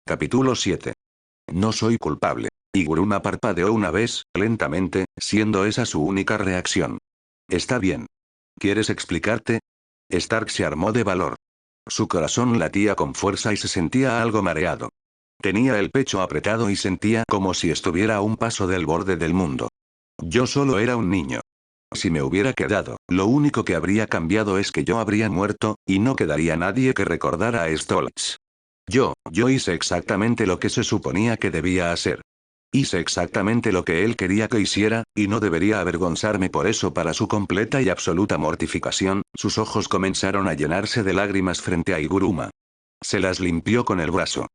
Capítulo 7. No soy culpable. Iguruma parpadeó una vez, lentamente, siendo esa su única reacción. Está bien. ¿Quieres explicarte? Stark se armó de valor. Su corazón latía con fuerza y se sentía algo mareado. Tenía el pecho apretado y sentía como si estuviera a un paso del borde del mundo. Yo solo era un niño. Si me hubiera quedado, lo único que habría cambiado es que yo habría muerto, y no quedaría nadie que recordara a Stoltz. Yo hice exactamente lo que se suponía que debía hacer. Hice exactamente lo que él quería que hiciera, y no debería avergonzarme por eso. Para su completa y absoluta mortificación, sus ojos comenzaron a llenarse de lágrimas frente a Iguruma. Se las limpió con el brazo.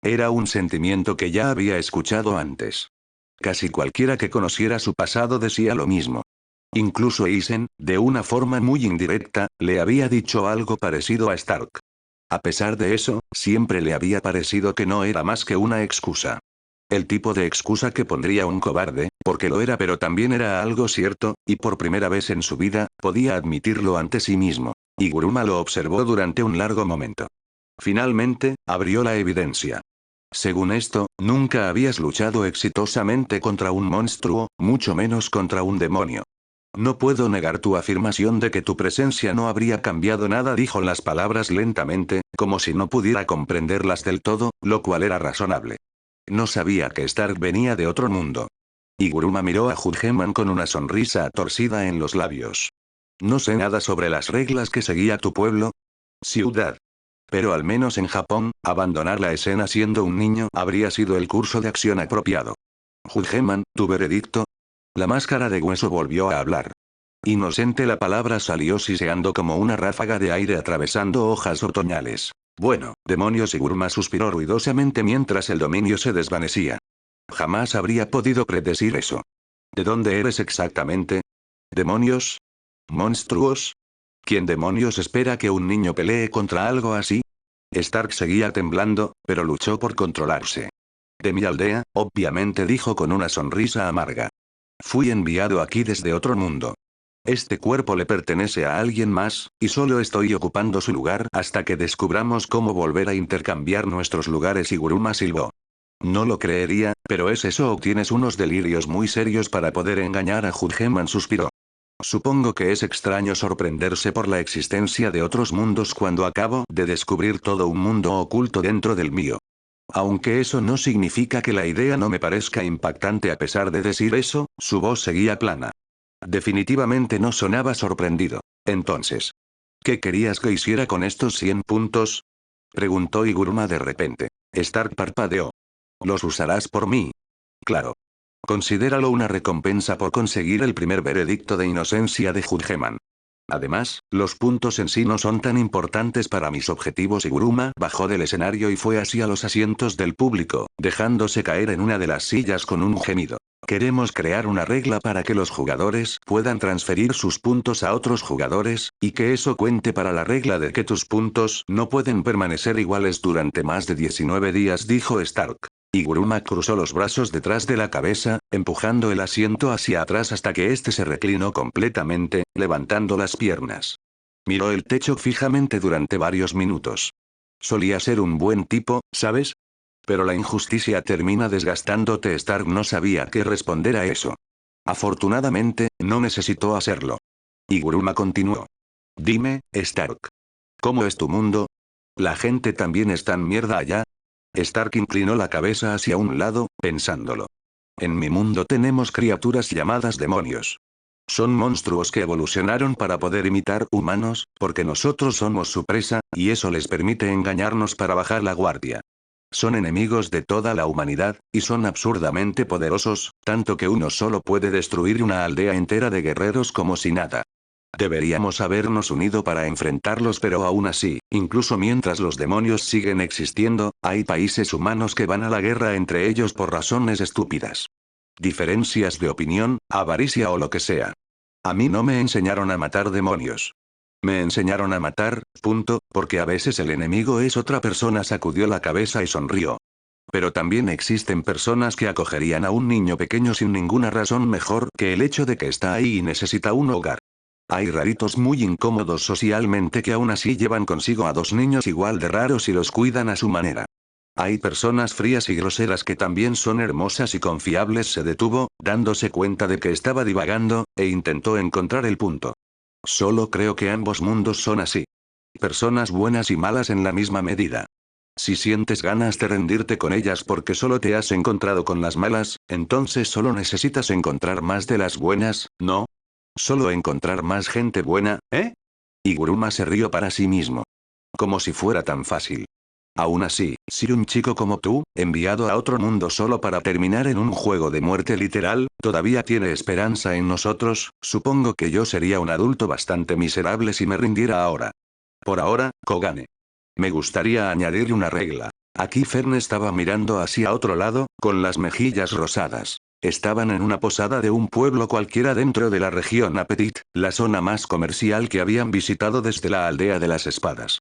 Era un sentimiento que ya había escuchado antes. Casi cualquiera que conociera su pasado decía lo mismo. Incluso Aizen, de una forma muy indirecta, le había dicho algo parecido a Stark. A pesar de eso, siempre le había parecido que no era más que una excusa. El tipo de excusa que pondría un cobarde, porque lo era, pero también era algo cierto, y por primera vez en su vida, podía admitirlo ante sí mismo. Iguruma lo observó durante un largo momento. Finalmente, abrió la evidencia. Según esto, nunca habías luchado exitosamente contra un monstruo, mucho menos contra un demonio. No puedo negar tu afirmación de que tu presencia no habría cambiado nada, dijo las palabras lentamente, como si no pudiera comprenderlas del todo, lo cual era razonable. No sabía que Stark venía de otro mundo. Iguruma miró a Judgeman con una sonrisa torcida en los labios. No sé nada sobre las reglas que seguía tu pueblo. Ciudad. Pero al menos en Japón, abandonar la escena siendo un niño habría sido el curso de acción apropiado. Judgeman, ¿tu veredicto? La máscara de hueso volvió a hablar. Inocente, la palabra salió siseando como una ráfaga de aire atravesando hojas otoñales. Bueno, demonios. Iguruma suspiró ruidosamente mientras el dominio se desvanecía. Jamás habría podido predecir eso. ¿De dónde eres exactamente? ¿Demonios? ¿Monstruos? ¿Quién demonios espera que un niño pelee contra algo así? Stark seguía temblando, pero luchó por controlarse. De mi aldea, obviamente, dijo con una sonrisa amarga. Fui enviado aquí desde otro mundo. Este cuerpo le pertenece a alguien más, y solo estoy ocupando su lugar hasta que descubramos cómo volver a intercambiar nuestros lugares. Iguruma silbó. No lo creería, pero es eso, o tienes unos delirios muy serios para poder engañar a Judgeman, suspiró. Supongo que es extraño sorprenderse por la existencia de otros mundos cuando acabo de descubrir todo un mundo oculto dentro del mío. Aunque eso no significa que la idea no me parezca impactante. A pesar de decir eso, su voz seguía plana. Definitivamente no sonaba sorprendido. Entonces, ¿qué querías que hiciera con estos 100 puntos? Preguntó Iguruma de repente. Stark parpadeó. ¿Los usarás por mí? Claro. Considéralo una recompensa por conseguir el primer veredicto de inocencia de Judgeman. Además, los puntos en sí no son tan importantes para mis objetivos. Iguruma bajó del escenario y fue hacia los asientos del público, dejándose caer en una de las sillas con un gemido. Queremos crear una regla para que los jugadores puedan transferir sus puntos a otros jugadores, y que eso cuente para la regla de que tus puntos no pueden permanecer iguales durante más de 19 días, dijo Stark. Iguruma cruzó los brazos detrás de la cabeza, empujando el asiento hacia atrás hasta que éste se reclinó completamente, levantando las piernas. Miró el techo fijamente durante varios minutos. Solía ser un buen tipo, ¿sabes? Pero la injusticia termina desgastándote. Stark no sabía qué responder a eso. Afortunadamente, no necesitó hacerlo. Iguruma continuó. Dime, Stark. ¿Cómo es tu mundo? ¿La gente también es tan mierda allá? Stark inclinó la cabeza hacia un lado, pensándolo. En mi mundo tenemos criaturas llamadas demonios. Son monstruos que evolucionaron para poder imitar humanos, porque nosotros somos su presa, y eso les permite engañarnos para bajar la guardia. Son enemigos de toda la humanidad, y son absurdamente poderosos, tanto que uno solo puede destruir una aldea entera de guerreros como si nada. Deberíamos habernos unido para enfrentarlos, pero aún así, incluso mientras los demonios siguen existiendo, hay países humanos que van a la guerra entre ellos por razones estúpidas. Diferencias de opinión, avaricia o lo que sea. A mí no me enseñaron a matar demonios. Me enseñaron a matar, punto, porque a veces el enemigo es otra persona. Sacudió la cabeza y sonrió. Pero también existen personas que acogerían a un niño pequeño sin ninguna razón mejor que el hecho de que está ahí y necesita un hogar. Hay raritos muy incómodos socialmente que aún así llevan consigo a dos niños igual de raros y los cuidan a su manera. Hay personas frías y groseras que también son hermosas y confiables. Se detuvo, dándose cuenta de que estaba divagando, e intentó encontrar el punto. Solo creo que ambos mundos son así. Personas buenas y malas en la misma medida. Si sientes ganas de rendirte con ellas porque solo te has encontrado con las malas, entonces solo necesitas encontrar más de las buenas, ¿no? Solo encontrar más gente buena, ¿eh? Iguruma se rió para sí mismo. Como si fuera tan fácil. Aún así, si un chico como tú, enviado a otro mundo solo para terminar en un juego de muerte literal, todavía tiene esperanza en nosotros, supongo que yo sería un adulto bastante miserable si me rindiera ahora. Por ahora, Kogane. Me gustaría añadir una regla. Aquí Fern estaba mirando hacia otro lado, con las mejillas rosadas. Estaban en una posada de un pueblo cualquiera dentro de la región Appetit, la zona más comercial que habían visitado desde la aldea de las espadas.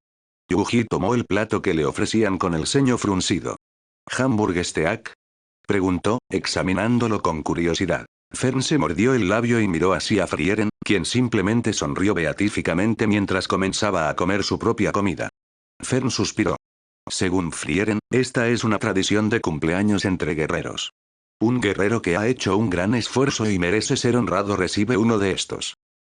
Yuji tomó el plato que le ofrecían con el ceño fruncido. ¿Hamburger steak? Preguntó, examinándolo con curiosidad. Fern se mordió el labio y miró hacia Frieren, quien simplemente sonrió beatíficamente mientras comenzaba a comer su propia comida. Fern suspiró. Según Frieren, esta es una tradición de cumpleaños entre guerreros. Un guerrero que ha hecho un gran esfuerzo y merece ser honrado recibe uno de estos.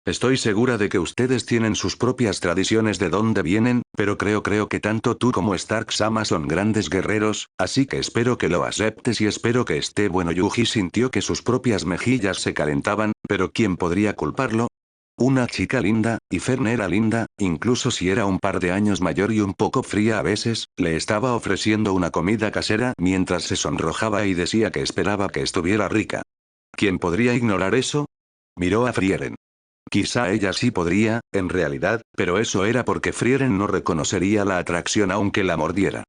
Estoy segura de que ustedes tienen sus propias tradiciones de dónde vienen, pero creo que tanto tú como Stark-sama son grandes guerreros, así que espero que lo aceptes y espero que esté bueno. Yuji sintió que sus propias mejillas se calentaban, pero ¿quién podría culparlo? Una chica linda, y Fern era linda, incluso si era un par de años mayor y un poco fría a veces, le estaba ofreciendo una comida casera mientras se sonrojaba y decía que esperaba que estuviera rica. ¿Quién podría ignorar eso? Miró a Frieren. Quizá ella sí podría, en realidad, pero eso era porque Frieren no reconocería la atracción aunque la mordiera.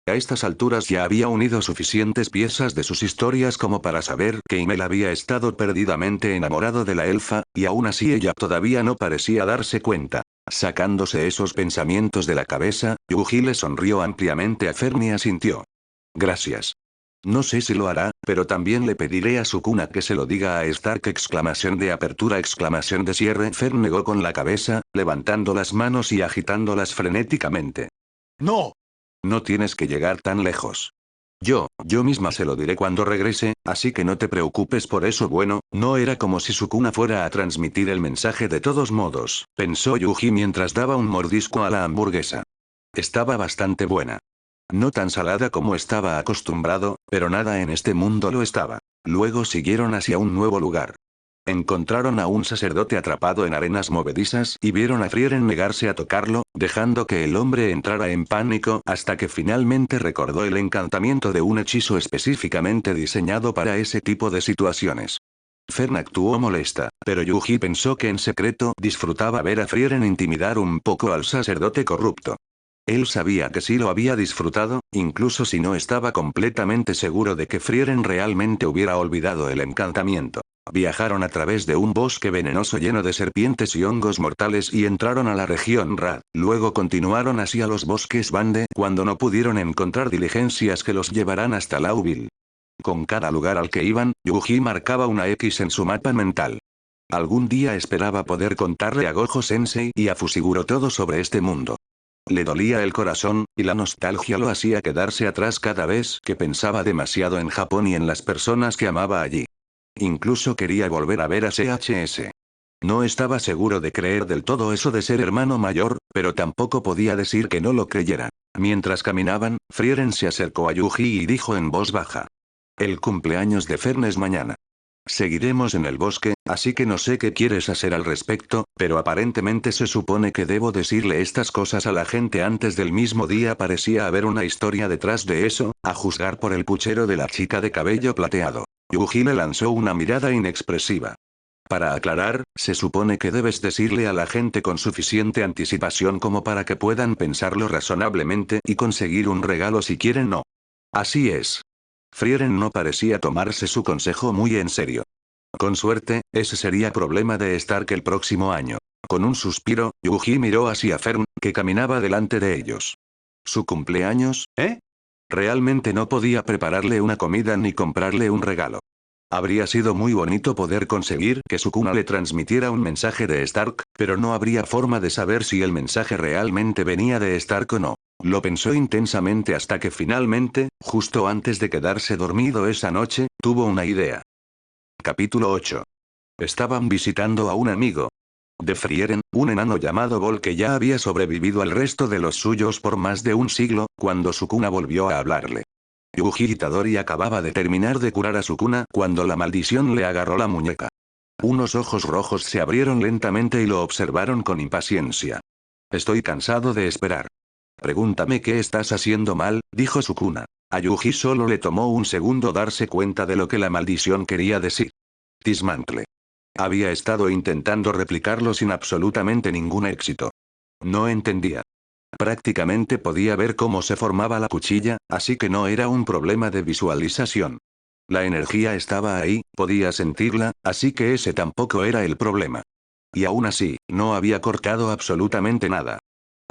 A estas alturas ya había unido suficientes piezas de sus historias como para saber que Himmel había estado perdidamente enamorado de la elfa, y aún así ella todavía no parecía darse cuenta. Sacándose esos pensamientos de la cabeza, Yuji le sonrió ampliamente a Fern y asintió. Gracias. No sé si lo hará, pero también le pediré a Sukuna que se lo diga a Stark. Exclamación de apertura, exclamación de cierre. Fern negó con la cabeza, levantando las manos y agitándolas frenéticamente. ¡No! No tienes que llegar tan lejos. Yo misma se lo diré cuando regrese, así que no te preocupes por eso. Bueno, no era como si Sukuna fuera a transmitir el mensaje de todos modos, pensó Yuji mientras daba un mordisco a la hamburguesa. Estaba bastante buena. No tan salada como estaba acostumbrado, pero nada en este mundo lo estaba. Luego siguieron hacia un nuevo lugar. Encontraron a un sacerdote atrapado en arenas movedizas y vieron a Frieren negarse a tocarlo, dejando que el hombre entrara en pánico hasta que finalmente recordó el encantamiento de un hechizo específicamente diseñado para ese tipo de situaciones. Fern actuó molesta, pero Yuji pensó que en secreto disfrutaba ver a Frieren intimidar un poco al sacerdote corrupto. Él sabía que sí lo había disfrutado, incluso si no estaba completamente seguro de que Frieren realmente hubiera olvidado el encantamiento. Viajaron a través de un bosque venenoso lleno de serpientes y hongos mortales y entraron a la región Rad. Luego continuaron hacia los bosques Bande cuando no pudieron encontrar diligencias que los llevaran hasta Lauville. Con cada lugar al que iban, Yuji marcaba una X en su mapa mental. Algún día esperaba poder contarle a Gojo Sensei y a Fushiguro todo sobre este mundo. Le dolía el corazón, y la nostalgia lo hacía quedarse atrás cada vez que pensaba demasiado en Japón y en las personas que amaba allí. Incluso quería volver a ver a CHS. No estaba seguro de creer del todo eso de ser hermano mayor, pero tampoco podía decir que no lo creyera. Mientras caminaban, Frieren se acercó a Yuji y dijo en voz baja. El cumpleaños de Fern es mañana. Seguiremos en el bosque, así que no sé qué quieres hacer al respecto, pero aparentemente se supone que debo decirle estas cosas a la gente antes del mismo día. Parecía haber una historia detrás de eso, a juzgar por el puchero de la chica de cabello plateado. Yuji le lanzó una mirada inexpresiva. Para aclarar, se supone que debes decirle a la gente con suficiente anticipación como para que puedan pensarlo razonablemente y conseguir un regalo si quieren. No. Así es. Frieren no parecía tomarse su consejo muy en serio. Con suerte, ese sería problema de Stark el próximo año. Con un suspiro, Yuji miró hacia Fern, que caminaba delante de ellos. ¿Su cumpleaños, eh? Realmente no podía prepararle una comida ni comprarle un regalo. Habría sido muy bonito poder conseguir que Sukuna le transmitiera un mensaje de Stark, pero no habría forma de saber si el mensaje realmente venía de Stark o no. Lo pensó intensamente hasta que finalmente, justo antes de quedarse dormido esa noche, tuvo una idea. Capítulo 8. Estaban visitando a un amigo de Frieren, un enano llamado Vol que ya había sobrevivido al resto de los suyos por más de un siglo, cuando Sukuna volvió a hablarle. Yuji Itadori acababa de terminar de curar a Sukuna cuando la maldición le agarró la muñeca. Unos ojos rojos se abrieron lentamente y lo observaron con impaciencia. Estoy cansado de esperar. Pregúntame qué estás haciendo mal, dijo Sukuna. A Yuji solo le tomó un segundo darse cuenta de lo que la maldición quería decir. Dismantle. Había estado intentando replicarlo sin absolutamente ningún éxito. No entendía. Prácticamente podía ver cómo se formaba la cuchilla, así que no era un problema de visualización. La energía estaba ahí, podía sentirla, así que ese tampoco era el problema. Y aún así, no había cortado absolutamente nada.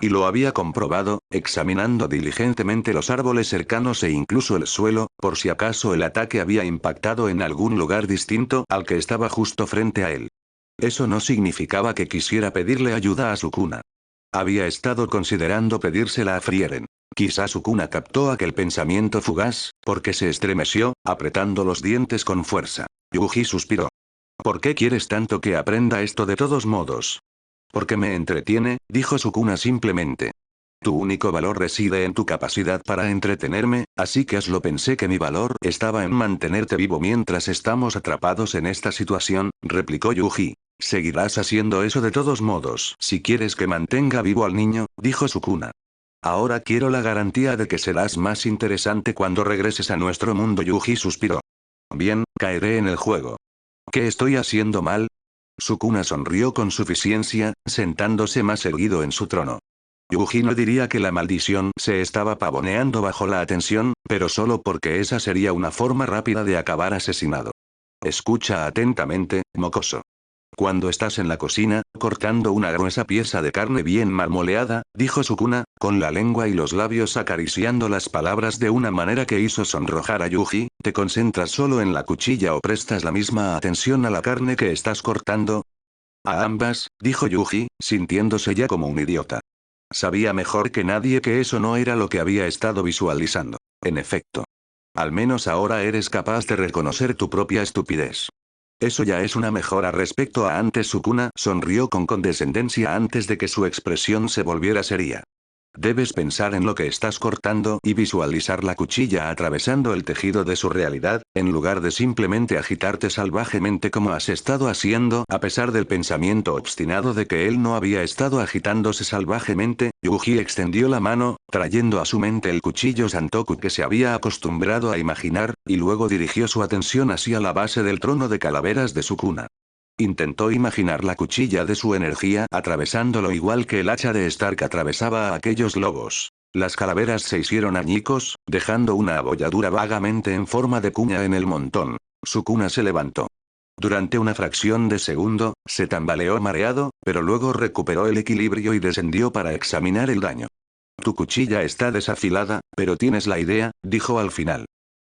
Y lo había comprobado, examinando diligentemente los árboles cercanos e incluso el suelo, por si acaso el ataque había impactado en algún lugar distinto al que estaba justo frente a él. Eso no significaba que quisiera pedirle ayuda a Sukuna. Había estado considerando pedírsela a Frieren. Quizá Sukuna captó aquel pensamiento fugaz, porque se estremeció, apretando los dientes con fuerza. Yuji suspiró. ¿Por qué quieres tanto que aprenda esto de todos modos? Porque me entretiene, dijo Sukuna simplemente. Tu único valor reside en tu capacidad para entretenerme, así que pensé que mi valor estaba en mantenerte vivo mientras estamos atrapados en esta situación, replicó Yuji. Seguirás haciendo eso de todos modos si quieres que mantenga vivo al niño, dijo Sukuna. Ahora quiero la garantía de que serás más interesante cuando regreses a nuestro mundo. Yuji suspiró. Bien, caeré en el juego. ¿Qué estoy haciendo mal? Sukuna sonrió con suficiencia, sentándose más erguido en su trono. Yuji no diría que la maldición se estaba pavoneando bajo la atención, pero solo porque esa sería una forma rápida de acabar asesinado. Escucha atentamente, mocoso. Cuando estás en la cocina, cortando una gruesa pieza de carne bien marmoleada, dijo Sukuna, con la lengua y los labios acariciando las palabras de una manera que hizo sonrojar a Yuji, ¿te concentras solo en la cuchilla o prestas la misma atención a la carne que estás cortando? A ambas, dijo Yuji, sintiéndose ya como un idiota. Sabía mejor que nadie que eso no era lo que había estado visualizando. En efecto. Al menos ahora eres capaz de reconocer tu propia estupidez. Eso ya es una mejora respecto a antes. Sukuna sonrió con condescendencia antes de que su expresión se volviera seria. Debes pensar en lo que estás cortando y visualizar la cuchilla atravesando el tejido de su realidad, en lugar de simplemente agitarte salvajemente como has estado haciendo. A pesar del pensamiento obstinado de que él no había estado agitándose salvajemente, Yuji extendió la mano, trayendo a su mente el cuchillo Santoku que se había acostumbrado a imaginar, y luego dirigió su atención hacia la base del trono de calaveras de Sukuna. Intentó imaginar la cuchilla de su energía atravesándolo igual que el hacha de Stark atravesaba a aquellos lobos. Las calaveras se hicieron añicos, dejando una abolladura vagamente en forma de cuña en el montón. Sukuna se levantó. Durante una fracción de segundo, se tambaleó mareado, pero luego recuperó el equilibrio y descendió para examinar el daño. Tu cuchilla está desafilada, pero tienes la idea, dijo al final.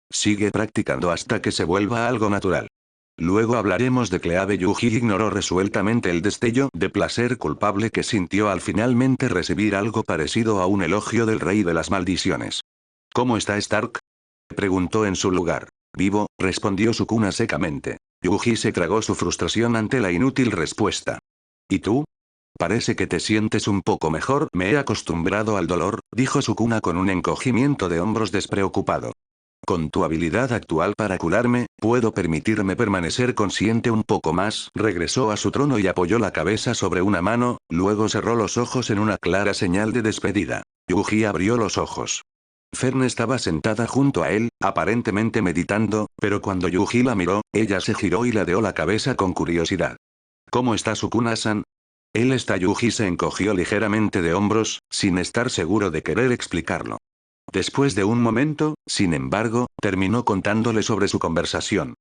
Sigue practicando hasta que se vuelva algo natural. Luego hablaremos de clave. Yuji ignoró resueltamente el destello de placer culpable que sintió al finalmente recibir algo parecido a un elogio del rey de las maldiciones. ¿Cómo está Stark? Preguntó en su lugar. Vivo, respondió Sukuna secamente. Yuji se tragó su frustración ante la inútil respuesta. ¿Y tú? Parece que te sientes un poco mejor. Me he acostumbrado al dolor, dijo Sukuna con un encogimiento de hombros despreocupado. Con tu habilidad actual para curarme, puedo permitirme permanecer consciente un poco más. Regresó a su trono y apoyó la cabeza sobre una mano, luego cerró los ojos en una clara señal de despedida. Yuji abrió los ojos. Fern estaba sentada junto a él, aparentemente meditando, pero cuando Yuji la miró, ella se giró y ladeó la cabeza con curiosidad. ¿Cómo está Sukuna-san? Él está. Yuji se encogió ligeramente de hombros, sin estar seguro de querer explicarlo. Después de un momento, sin embargo, terminó contándole sobre su conversación.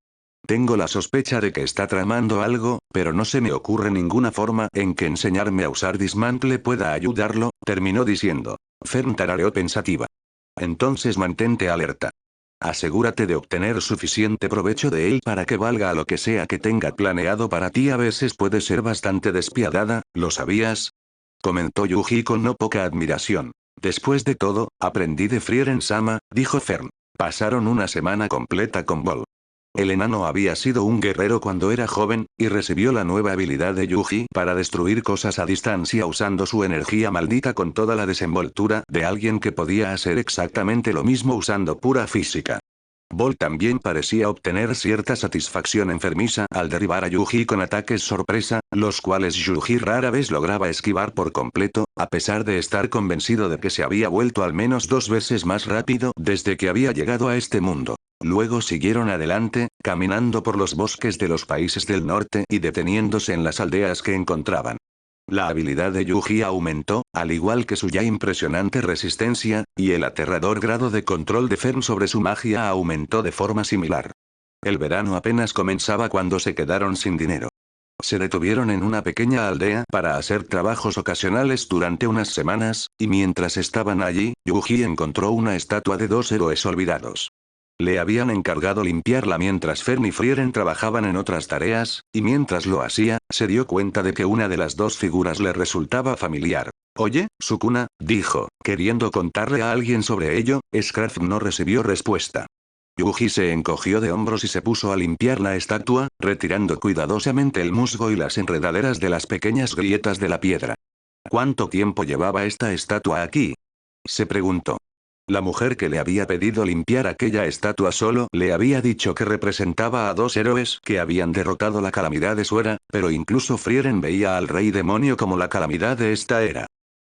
Tengo la sospecha de que está tramando algo, pero no se me ocurre ninguna forma en que enseñarme a usar Dismantle pueda ayudarlo, terminó diciendo. Fern tarareó pensativa. Entonces mantente alerta. Asegúrate de obtener suficiente provecho de él para que valga a lo que sea que tenga planeado para ti. A veces puede ser bastante despiadada, ¿lo sabías? Comentó Yuji con no poca admiración. Después de todo, aprendí de Frieren-sama, dijo Fern. Pasaron una semana completa con Bol. El enano había sido un guerrero cuando era joven, y recibió la nueva habilidad de Yuji para destruir cosas a distancia usando su energía maldita con toda la desenvoltura de alguien que podía hacer exactamente lo mismo usando pura física. Bol también parecía obtener cierta satisfacción enfermiza al derribar a Yuji con ataques sorpresa, los cuales Yuji rara vez lograba esquivar por completo, a pesar de estar convencido de que se había vuelto al menos 2 veces más rápido desde que había llegado a este mundo. Luego siguieron adelante, caminando por los bosques de los países del norte y deteniéndose en las aldeas que encontraban. La habilidad de Yuji aumentó, al igual que su ya impresionante resistencia, y el aterrador grado de control de Fern sobre su magia aumentó de forma similar. El verano apenas comenzaba cuando se quedaron sin dinero. Se detuvieron en una pequeña aldea para hacer trabajos ocasionales durante unas semanas, y mientras estaban allí, Yuji encontró una estatua de 2 héroes olvidados. Le habían encargado limpiarla mientras Fern y Frieren trabajaban en otras tareas, y mientras lo hacía, se dio cuenta de que una de las dos figuras le resultaba familiar. Oye, Sukuna, dijo, queriendo contarle a alguien sobre ello. Scrat no recibió respuesta. Yuji se encogió de hombros y se puso a limpiar la estatua, retirando cuidadosamente el musgo y las enredaderas de las pequeñas grietas de la piedra. ¿Cuánto tiempo llevaba esta estatua aquí? Se preguntó. La mujer que le había pedido limpiar aquella estatua solo le había dicho que representaba a 2 héroes que habían derrotado la calamidad de su era, pero incluso Frieren veía al rey demonio como la calamidad de esta era.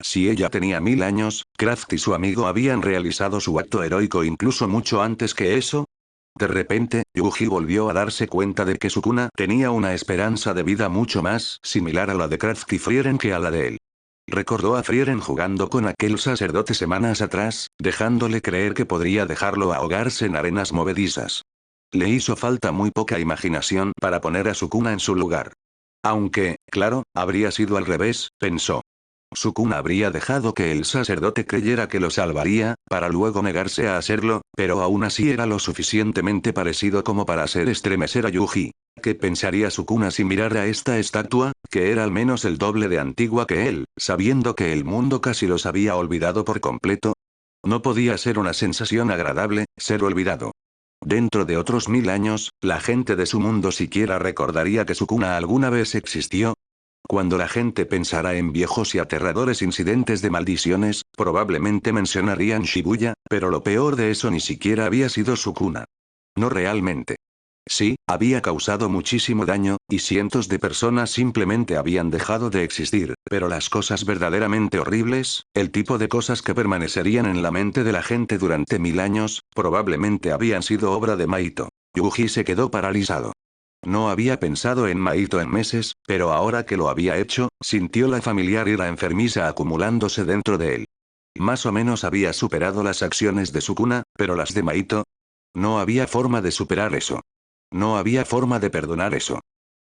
Si ella tenía 1000 años, Kraft y su amigo habían realizado su acto heroico incluso mucho antes que eso. De repente, Yuji volvió a darse cuenta de que Sukuna tenía una esperanza de vida mucho más similar a la de Kraft y Frieren que a la de él. Recordó a Frieren jugando con aquel sacerdote semanas atrás, dejándole creer que podría dejarlo ahogarse en arenas movedizas. Le hizo falta muy poca imaginación para poner a Sukuna en su lugar. Aunque, claro, habría sido al revés, pensó. Sukuna habría dejado que el sacerdote creyera que lo salvaría, para luego negarse a hacerlo, pero aún así era lo suficientemente parecido como para hacer estremecer a Yuji. ¿Qué pensaría Sukuna si mirara a esta estatua, que era al menos el doble de antigua que él, sabiendo que el mundo casi los había olvidado por completo? No podía ser una sensación agradable, ser olvidado. Dentro de otros 1000 años, la gente de su mundo siquiera recordaría que Sukuna alguna vez existió. Cuando la gente pensara en viejos y aterradores incidentes de maldiciones, probablemente mencionarían Shibuya, pero lo peor de eso ni siquiera había sido Sukuna. No realmente. Sí, había causado muchísimo daño, y cientos de personas simplemente habían dejado de existir, pero las cosas verdaderamente horribles, el tipo de cosas que permanecerían en la mente de la gente durante 1000 años, probablemente habían sido obra de Maito. Yuji se quedó paralizado. No había pensado en Maito en meses, pero ahora que lo había hecho, sintió la familiar ira enfermiza acumulándose dentro de él. Más o menos había superado las acciones de Sukuna, pero las de Maito. No había forma de superar eso. No había forma de perdonar eso.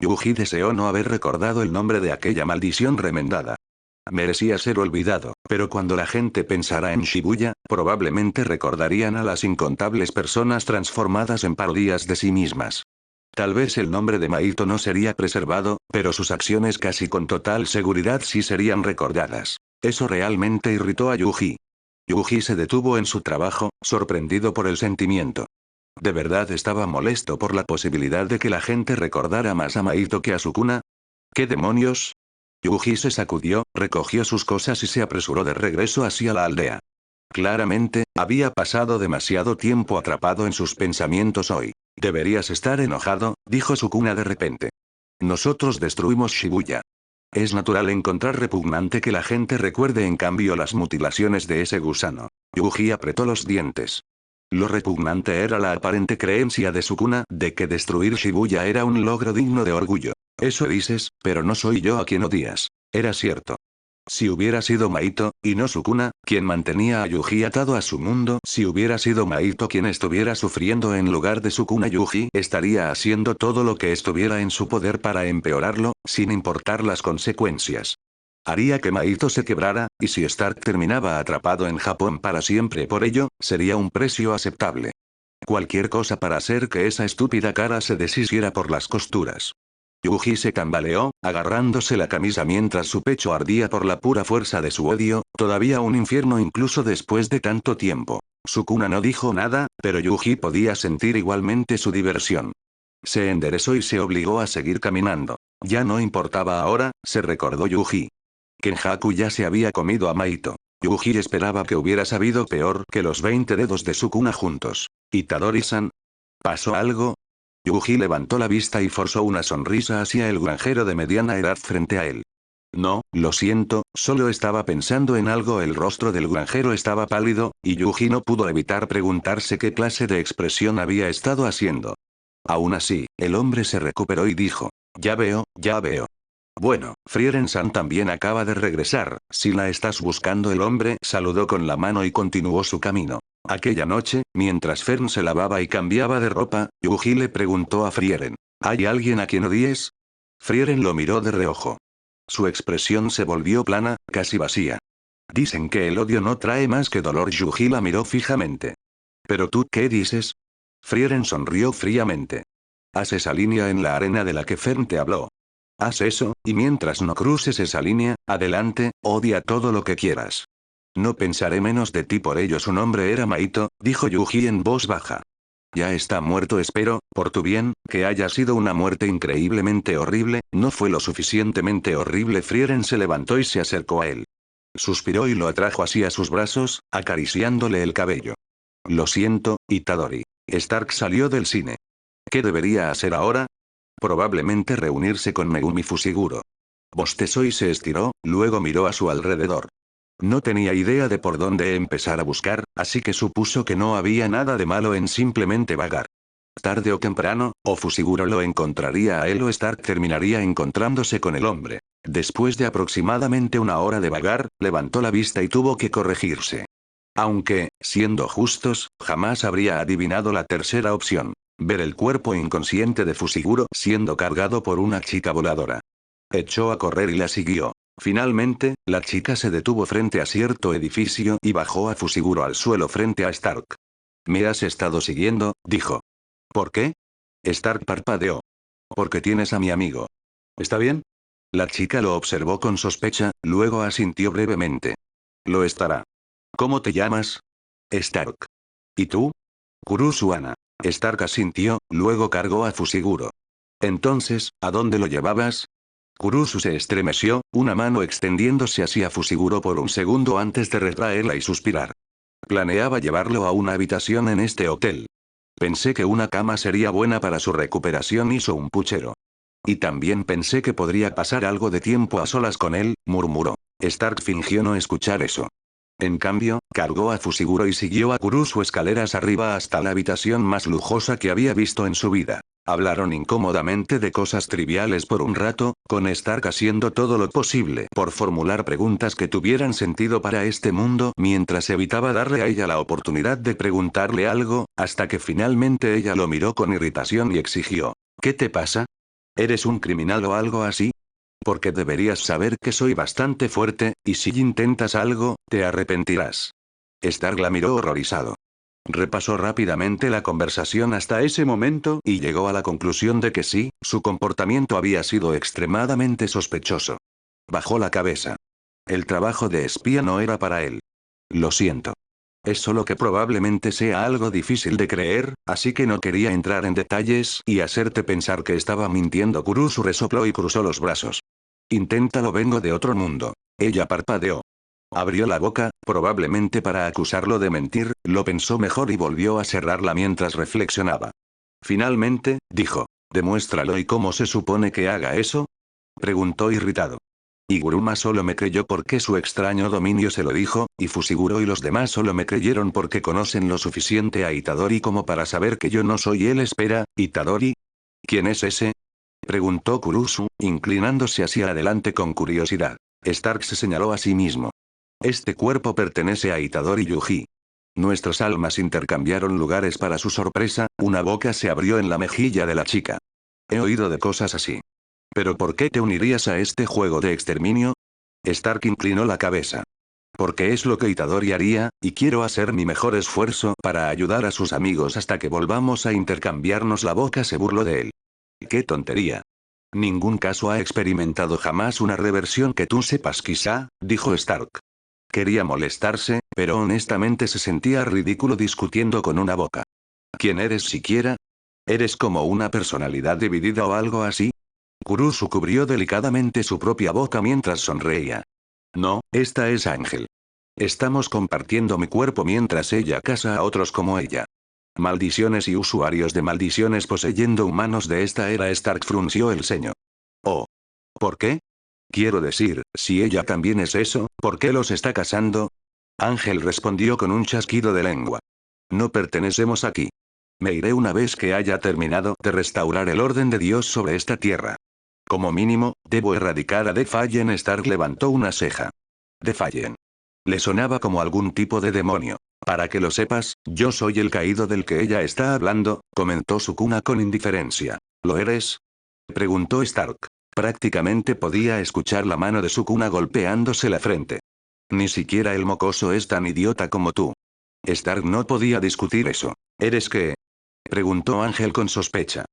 Yuji deseó no haber recordado el nombre de aquella maldición remendada. Merecía ser olvidado, pero cuando la gente pensara en Shibuya, probablemente recordarían a las incontables personas transformadas en parodias de sí mismas. Tal vez el nombre de Maito no sería preservado, pero sus acciones casi con total seguridad sí serían recordadas. Eso realmente irritó a Yuji. Yuji se detuvo en su trabajo, sorprendido por el sentimiento. ¿De verdad estaba molesto por la posibilidad de que la gente recordara más a Maito que a Sukuna? ¿Qué demonios? Yuji se sacudió, recogió sus cosas y se apresuró de regreso hacia la aldea. Claramente, había pasado demasiado tiempo atrapado en sus pensamientos hoy. Deberías estar enojado, dijo Sukuna de repente. Nosotros destruimos Shibuya. Es natural encontrar repugnante que la gente recuerde en cambio las mutilaciones de ese gusano. Yuji apretó los dientes. Lo repugnante era la aparente creencia de Sukuna de que destruir Shibuya era un logro digno de orgullo. Eso dices, pero no soy yo a quien odias. Era cierto. Si hubiera sido Maito, y no Sukuna, quien mantenía a Yuji atado a su mundo, si hubiera sido Maito quien estuviera sufriendo en lugar de Sukuna, Yuji estaría haciendo todo lo que estuviera en su poder para empeorarlo, sin importar las consecuencias. Haría que Maito se quebrara, y si Stark terminaba atrapado en Japón para siempre por ello, sería un precio aceptable. Cualquier cosa para hacer que esa estúpida cara se deshiciera por las costuras. Yuji se tambaleó, agarrándose la camisa mientras su pecho ardía por la pura fuerza de su odio, todavía un infierno incluso después de tanto tiempo. Sukuna no dijo nada, pero Yuji podía sentir igualmente su diversión. Se enderezó y se obligó a seguir caminando. Ya no importaba ahora, se recordó Yuji. Kenjaku ya se había comido a Maito. Yuji esperaba que hubiera sabido peor que los 20 dedos de Sukuna juntos. ¿Itadori-san? ¿Pasó algo? Yuji levantó la vista y forzó una sonrisa hacia el granjero de mediana edad frente a él. No, lo siento, solo estaba pensando en algo. El rostro del granjero estaba pálido, y Yuji no pudo evitar preguntarse qué clase de expresión había estado haciendo. Aún así, el hombre se recuperó y dijo, ya veo, ya veo. Bueno, Frieren-san también acaba de regresar, si la estás buscando. El hombre saludó con la mano y continuó su camino. Aquella noche, mientras Fern se lavaba y cambiaba de ropa, Yuji le preguntó a Frieren, ¿hay alguien a quien odies? Frieren lo miró de reojo. Su expresión se volvió plana, casi vacía. Dicen que el odio no trae más que dolor. Yuji la miró fijamente. ¿Pero tú qué dices? Frieren sonrió fríamente. Haz esa línea en la arena de la que Fern te habló. Haz eso, y mientras no cruces esa línea, adelante, odia todo lo que quieras. No pensaré menos de ti por ello. Su nombre era Maito, dijo Yuji en voz baja. Ya está muerto. Espero, por tu bien, que haya sido una muerte increíblemente horrible. No fue lo suficientemente horrible. Frieren se levantó y se acercó a él. Suspiró y lo atrajo hacia sus brazos, acariciándole el cabello. Lo siento, Itadori. Stark salió del cine. ¿Qué debería hacer ahora? Probablemente reunirse con Megumi Fushiguro. Bostezó y se estiró, luego miró a su alrededor. No tenía idea de por dónde empezar a buscar, así que supuso que no había nada de malo en simplemente vagar. Tarde o temprano, o Fushiguro lo encontraría a él o Stark terminaría encontrándose con el hombre. Después de aproximadamente una hora de vagar, levantó la vista y tuvo que corregirse. Aunque, siendo justos, jamás habría adivinado la tercera opción. Ver el cuerpo inconsciente de Fushiguro siendo cargado por una chica voladora. Echó a correr y la siguió. Finalmente, la chica se detuvo frente a cierto edificio y bajó a Fushiguro al suelo frente a Stark. Me has estado siguiendo, dijo. ¿Por qué? Stark parpadeó. Porque tienes a mi amigo. ¿Está bien? La chica lo observó con sospecha, luego asintió brevemente. Lo estará. ¿Cómo te llamas? Stark. ¿Y tú? Kurusu Ana. Stark asintió, luego cargó a Fushiguro. Entonces, ¿a dónde lo llevabas? Kurusu se estremeció, una mano extendiéndose hacia Fushiguro por un segundo antes de retraerla y suspirar. Planeaba llevarlo a una habitación en este hotel. Pensé que una cama sería buena para su recuperación. Hizo un puchero. Y también pensé que podría pasar algo de tiempo a solas con él, murmuró. Stark fingió no escuchar eso. En cambio, cargó a Fushiguro y siguió a Kurusu escaleras arriba hasta la habitación más lujosa que había visto en su vida. Hablaron incómodamente de cosas triviales por un rato, con Stark haciendo todo lo posible por formular preguntas que tuvieran sentido para este mundo mientras evitaba darle a ella la oportunidad de preguntarle algo, hasta que finalmente ella lo miró con irritación y exigió. ¿Qué te pasa? ¿Eres un criminal o algo así? Porque deberías saber que soy bastante fuerte, y si intentas algo, te arrepentirás. Stark la miró horrorizado. Repasó rápidamente la conversación hasta ese momento y llegó a la conclusión de que sí, su comportamiento había sido extremadamente sospechoso. Bajó la cabeza. El trabajo de espía no era para él. Lo siento. Es solo que probablemente sea algo difícil de creer, así que no quería entrar en detalles y hacerte pensar que estaba mintiendo. Kurusu resopló y cruzó los brazos. Inténtalo, vengo de otro mundo. Ella parpadeó. Abrió la boca, probablemente para acusarlo de mentir, lo pensó mejor y volvió a cerrarla mientras reflexionaba. Finalmente, dijo, demuéstralo. ¿Y cómo se supone que haga eso? Preguntó irritado. Iguruma solo me creyó porque su extraño dominio se lo dijo, y Fushiguro y los demás solo me creyeron porque conocen lo suficiente a Itadori como para saber que yo no soy él. Espera, ¿Itadori? ¿Quién es ese? Preguntó Kurusu, inclinándose hacia adelante con curiosidad. Stark se señaló a sí mismo. Este cuerpo pertenece a Itadori Yuji. Nuestras almas intercambiaron lugares. Para su sorpresa, una boca se abrió en la mejilla de la chica. He oído de cosas así. ¿Pero por qué te unirías a este juego de exterminio? Stark inclinó la cabeza. Porque es lo que Itadori haría, y quiero hacer mi mejor esfuerzo para ayudar a sus amigos hasta que volvamos a intercambiarnos. La boca se burló de él. ¡Qué tontería! Ningún caso ha experimentado jamás una reversión que tú sepas quizá, dijo Stark. Quería molestarse, pero honestamente se sentía ridículo discutiendo con una boca. ¿Quién eres siquiera? ¿Eres como una personalidad dividida o algo así? Kurusu cubrió delicadamente su propia boca mientras sonreía. No, esta es Ángel. Estamos compartiendo mi cuerpo mientras ella casa a otros como ella. Maldiciones y usuarios de maldiciones poseyendo humanos de esta era. Stark frunció el ceño. Oh. ¿Por qué? Quiero decir, si ella también es eso, ¿por qué los está casando? Ángel respondió con un chasquido de lengua. No pertenecemos aquí. Me iré una vez que haya terminado de restaurar el orden de Dios sobre esta tierra. Como mínimo, debo erradicar a Defiant. Stark levantó una ceja. Defiant. Le sonaba como algún tipo de demonio. Para que lo sepas, yo soy el caído del que ella está hablando, comentó Sukuna con indiferencia. ¿Lo eres? Preguntó Stark. Prácticamente podía escuchar la mano de Sukuna golpeándose la frente. Ni siquiera el mocoso es tan idiota como tú. Stark no podía discutir eso. ¿Eres qué? Preguntó Ángel con sospecha.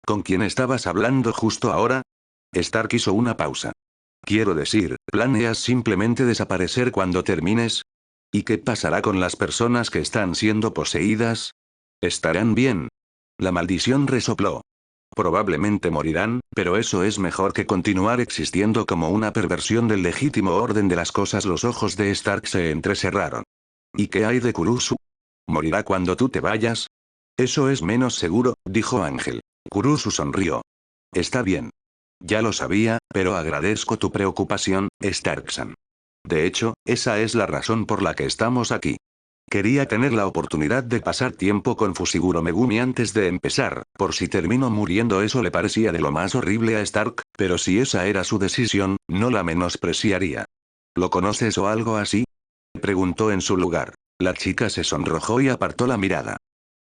¿Con quién estabas hablando justo ahora? Stark hizo una pausa. Quiero decir, ¿planeas simplemente desaparecer cuando termines? ¿Y qué pasará con las personas que están siendo poseídas? ¿Estarán bien? La maldición resopló. Probablemente morirán, pero eso es mejor que continuar existiendo como una perversión del legítimo orden de las cosas. Los ojos de Stark se entrecerraron. ¿Y qué hay de Kurusu? ¿Morirá cuando tú te vayas? Eso es menos seguro, dijo Ángel. Kurusu sonrió. Está bien. Ya lo sabía, pero agradezco tu preocupación, Stark-san. De hecho, esa es la razón por la que estamos aquí. Quería tener la oportunidad de pasar tiempo con Fushiguro Megumi antes de empezar, por si termino muriendo. Eso le parecía de lo más horrible a Stark, pero si esa era su decisión, no la menospreciaría. ¿Lo conoces o algo así? Preguntó en su lugar. La chica se sonrojó y apartó la mirada.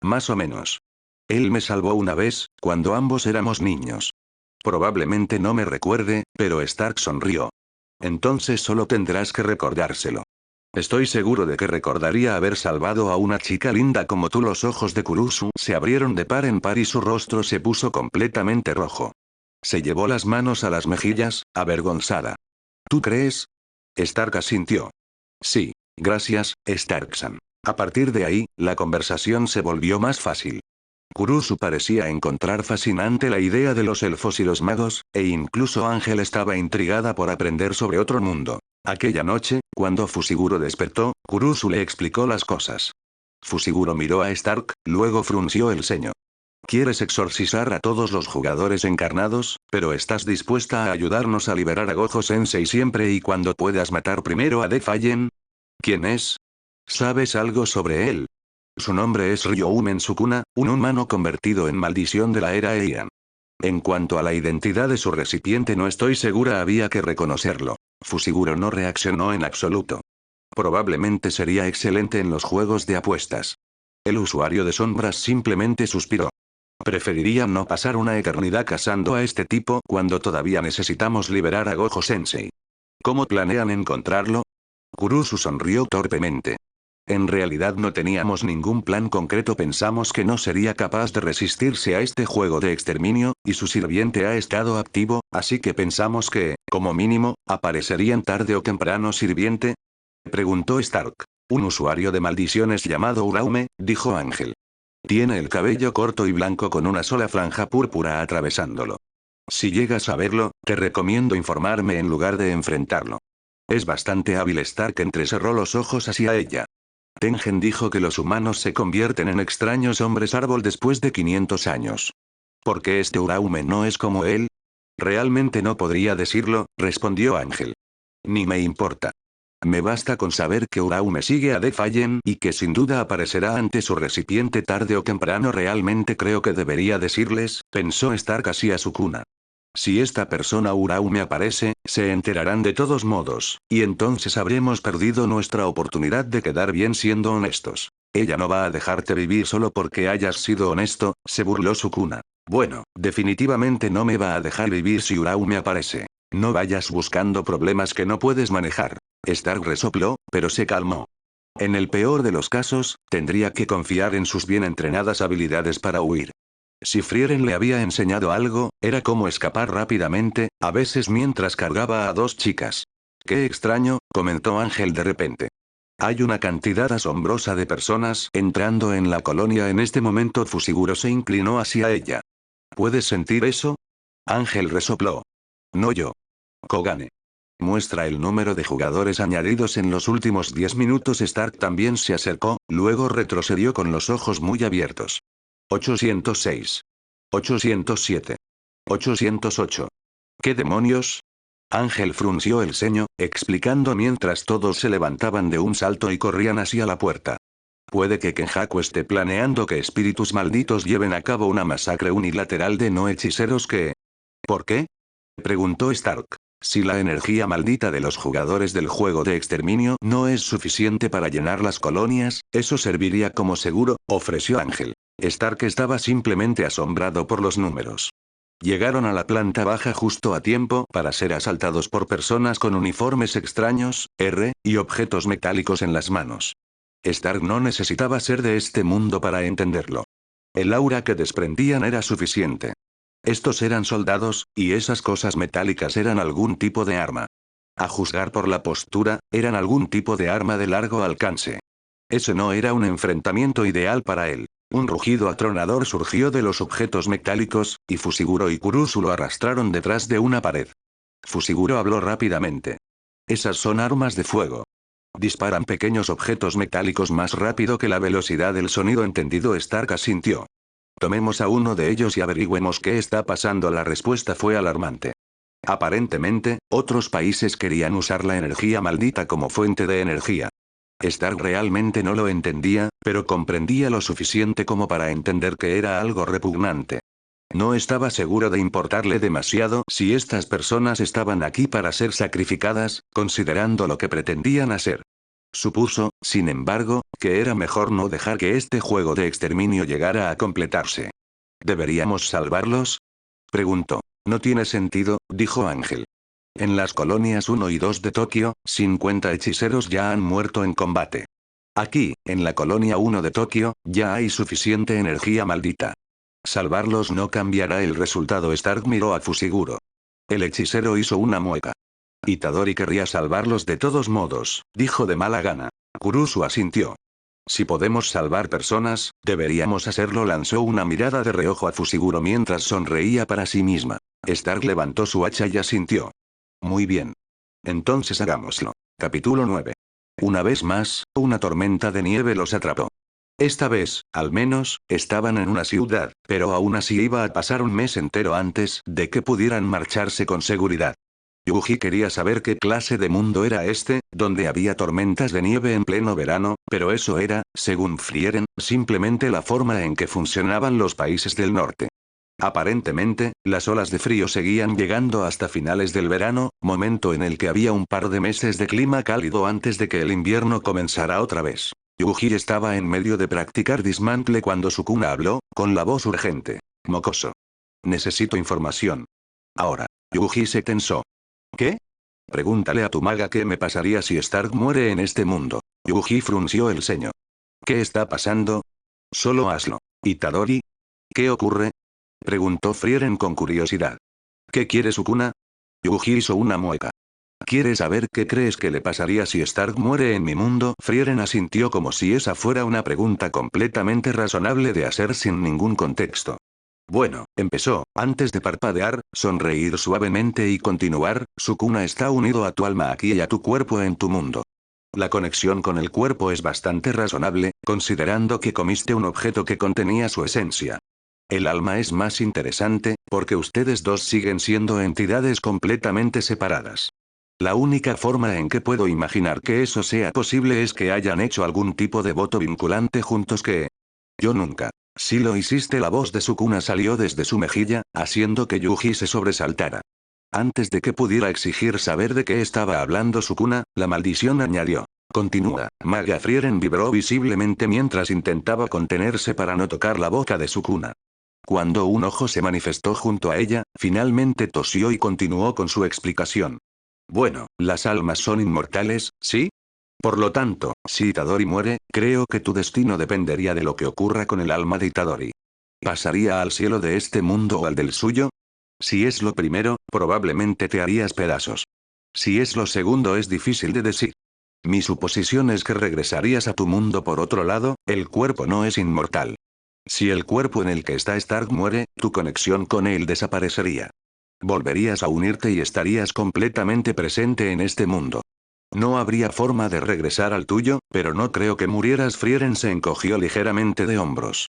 Más o menos. Él me salvó una vez, cuando ambos éramos niños. Probablemente no me recuerde, pero Stark sonrió. Entonces solo tendrás que recordárselo. Estoy seguro de que recordaría haber salvado a una chica linda como tú. Los ojos de Kurusu se abrieron de par en par y su rostro se puso completamente rojo. Se llevó las manos a las mejillas, avergonzada. ¿Tú crees? Stark asintió. Sí, gracias, Stark-san. A partir de ahí, la conversación se volvió más fácil. Kurusu parecía encontrar fascinante la idea de los elfos y los magos, e incluso Ángel estaba intrigada por aprender sobre otro mundo. Aquella noche, cuando Fushiguro despertó, Kurusu le explicó las cosas. Fushiguro miró a Stark, luego frunció el ceño. Quieres exorcizar a todos los jugadores encarnados, pero estás dispuesta a ayudarnos a liberar a Gojo Sensei siempre y cuando puedas matar primero a Defiant. ¿Quién es? ¿Sabes algo sobre él? Su nombre es Ryoumen Sukuna, un humano convertido en maldición de la era Heian. En cuanto a la identidad de su recipiente no estoy segura, había que reconocerlo. Fushiguro no reaccionó en absoluto. Probablemente sería excelente en los juegos de apuestas. El usuario de sombras simplemente suspiró. Preferiría no pasar una eternidad cazando a este tipo cuando todavía necesitamos liberar a Gojo Sensei. ¿Cómo planean encontrarlo? Kurusu sonrió torpemente. En realidad no teníamos ningún plan concreto, pensamos que no sería capaz de resistirse a este juego de exterminio, y su sirviente ha estado activo, así que pensamos que, como mínimo, aparecerían tarde o temprano. ¿Sirviente? Preguntó Stark. Un usuario de maldiciones llamado Uraume, dijo Ángel. Tiene el cabello corto y blanco con una sola franja púrpura atravesándolo. Si llegas a verlo, te recomiendo informarme en lugar de enfrentarlo. Es bastante hábil. Stark entrecerró los ojos hacia ella. Tengen dijo que los humanos se convierten en extraños hombres árbol después de 500 años. ¿Por qué este Uraume no es como él? Realmente no podría decirlo, respondió Ángel. Ni me importa. Me basta con saber que Uraume sigue a Defiant y que sin duda aparecerá ante su recipiente tarde o temprano. Realmente creo que debería decirles, pensó Stark hacia Sukuna. Si esta persona Uraume aparece, se enterarán de todos modos, y entonces habremos perdido nuestra oportunidad de quedar bien. Siendo honestos. Ella no va a dejarte vivir solo porque hayas sido honesto, se burló Sukuna. Bueno, definitivamente no me va a dejar vivir si Uraume aparece. No vayas buscando problemas que no puedes manejar. Stark resopló, pero se calmó. En el peor de los casos, tendría que confiar en sus bien entrenadas habilidades para huir. Si Frieren le había enseñado algo, era cómo escapar rápidamente, a veces mientras cargaba a dos chicas. Qué extraño, comentó Ángel de repente. Hay una cantidad asombrosa de personas entrando en la colonia en este momento. Fusiguro se inclinó hacia ella. ¿Puedes sentir eso? Ángel resopló. No yo. Kogane. Muestra el número de jugadores añadidos en los últimos 10 minutos. Stark también se acercó, luego retrocedió con los ojos muy abiertos. 806. 807. 808. ¿Qué demonios? Ángel frunció el ceño, explicando mientras todos se levantaban de un salto y corrían hacia la puerta. Puede que Kenjaku esté planeando que espíritus malditos lleven a cabo una masacre unilateral de no hechiceros que... ¿Por qué? Preguntó Stark. Si la energía maldita de los jugadores del juego de exterminio no es suficiente para llenar las colonias, eso serviría como seguro, ofreció Ángel. Stark estaba simplemente asombrado por los números. Llegaron a la planta baja justo a tiempo para ser asaltados por personas con uniformes extraños, y objetos metálicos en las manos. Stark no necesitaba ser de este mundo para entenderlo. El aura que desprendían era suficiente. Estos eran soldados, y esas cosas metálicas eran algún tipo de arma. A juzgar por la postura, eran algún tipo de arma de largo alcance. Ese no era un enfrentamiento ideal para él. Un rugido atronador surgió de los objetos metálicos, y Fusiguro y Kurusu lo arrastraron detrás de una pared. Fusiguro habló rápidamente. Esas son armas de fuego. Disparan pequeños objetos metálicos más rápido que la velocidad del sonido. Entendido. Stark asintió. Tomemos a uno de ellos y averigüemos qué está pasando. La respuesta fue alarmante. Aparentemente, otros países querían usar la energía maldita como fuente de energía. Stark realmente no lo entendía, pero comprendía lo suficiente como para entender que era algo repugnante. No estaba seguro de importarle demasiado si estas personas estaban aquí para ser sacrificadas, considerando lo que pretendían hacer. Supuso, sin embargo, que era mejor no dejar que este juego de exterminio llegara a completarse. ¿Deberíamos salvarlos? Preguntó. No tiene sentido, dijo Ángel. En las colonias 1 y 2 de Tokio, 50 hechiceros ya han muerto en combate. Aquí, en la colonia 1 de Tokio, ya hay suficiente energía maldita. Salvarlos no cambiará el resultado. Stark miró a Fusiguro. El hechicero hizo una mueca. Itadori querría salvarlos de todos modos, dijo de mala gana. Kurusu asintió. Si podemos salvar personas, deberíamos hacerlo. Lanzó una mirada de reojo a Fusiguro mientras sonreía para sí misma. Stark levantó su hacha y asintió. Muy bien. Entonces hagámoslo. Capítulo 9. Una vez más, una tormenta de nieve los atrapó. Esta vez, al menos, estaban en una ciudad, pero aún así iba a pasar un mes entero antes de que pudieran marcharse con seguridad. Yuji quería saber qué clase de mundo era este, donde había tormentas de nieve en pleno verano, pero eso era, según Frieren, simplemente la forma en que funcionaban los países del norte. Aparentemente, las olas de frío seguían llegando hasta finales del verano, momento en el que había un par de meses de clima cálido antes de que el invierno comenzara otra vez. Yuji estaba en medio de practicar dismantle cuando Sukuna habló, con la voz urgente. Mocoso. Necesito información. Ahora. Yuji se tensó. ¿Qué? Pregúntale a tu maga qué me pasaría si Stark muere en este mundo. Yuji frunció el ceño. ¿Qué está pasando? Solo hazlo. ¿Itadori? ¿Qué ocurre? Preguntó Frieren con curiosidad. ¿Qué quiere Sukuna? Yuji hizo una mueca. ¿Quieres saber qué crees que le pasaría si Stark muere en mi mundo? Frieren asintió como si esa fuera una pregunta completamente razonable de hacer sin ningún contexto. Bueno, empezó, antes de parpadear, sonreír suavemente y continuar, Sukuna está unido a tu alma aquí y a tu cuerpo en tu mundo. La conexión con el cuerpo es bastante razonable, considerando que comiste un objeto que contenía su esencia. El alma es más interesante, porque ustedes dos siguen siendo entidades completamente separadas. La única forma en que puedo imaginar que eso sea posible es que hayan hecho algún tipo de voto vinculante juntos que... Yo nunca. Si lo hiciste. La voz de Sukuna salió desde su mejilla, haciendo que Yuji se sobresaltara. Antes de que pudiera exigir saber de qué estaba hablando Sukuna, la maldición añadió. Continúa. Maga Frieren vibró visiblemente mientras intentaba contenerse para no tocar la boca de Sukuna. Cuando un ojo se manifestó junto a ella, finalmente tosió y continuó con su explicación. Bueno, las almas son inmortales, ¿sí? Por lo tanto, si Itadori muere, creo que tu destino dependería de lo que ocurra con el alma de Itadori. ¿Pasaría al cielo de este mundo o al del suyo? Si es lo primero, probablemente te harías pedazos. Si es lo segundo, es difícil de decir. Mi suposición es que regresarías a tu mundo por otro lado, el cuerpo no es inmortal. Si el cuerpo en el que está Stark muere, tu conexión con él desaparecería. Volverías a unirte y estarías completamente presente en este mundo. No habría forma de regresar al tuyo, pero no creo que murieras. Frieren se encogió ligeramente de hombros.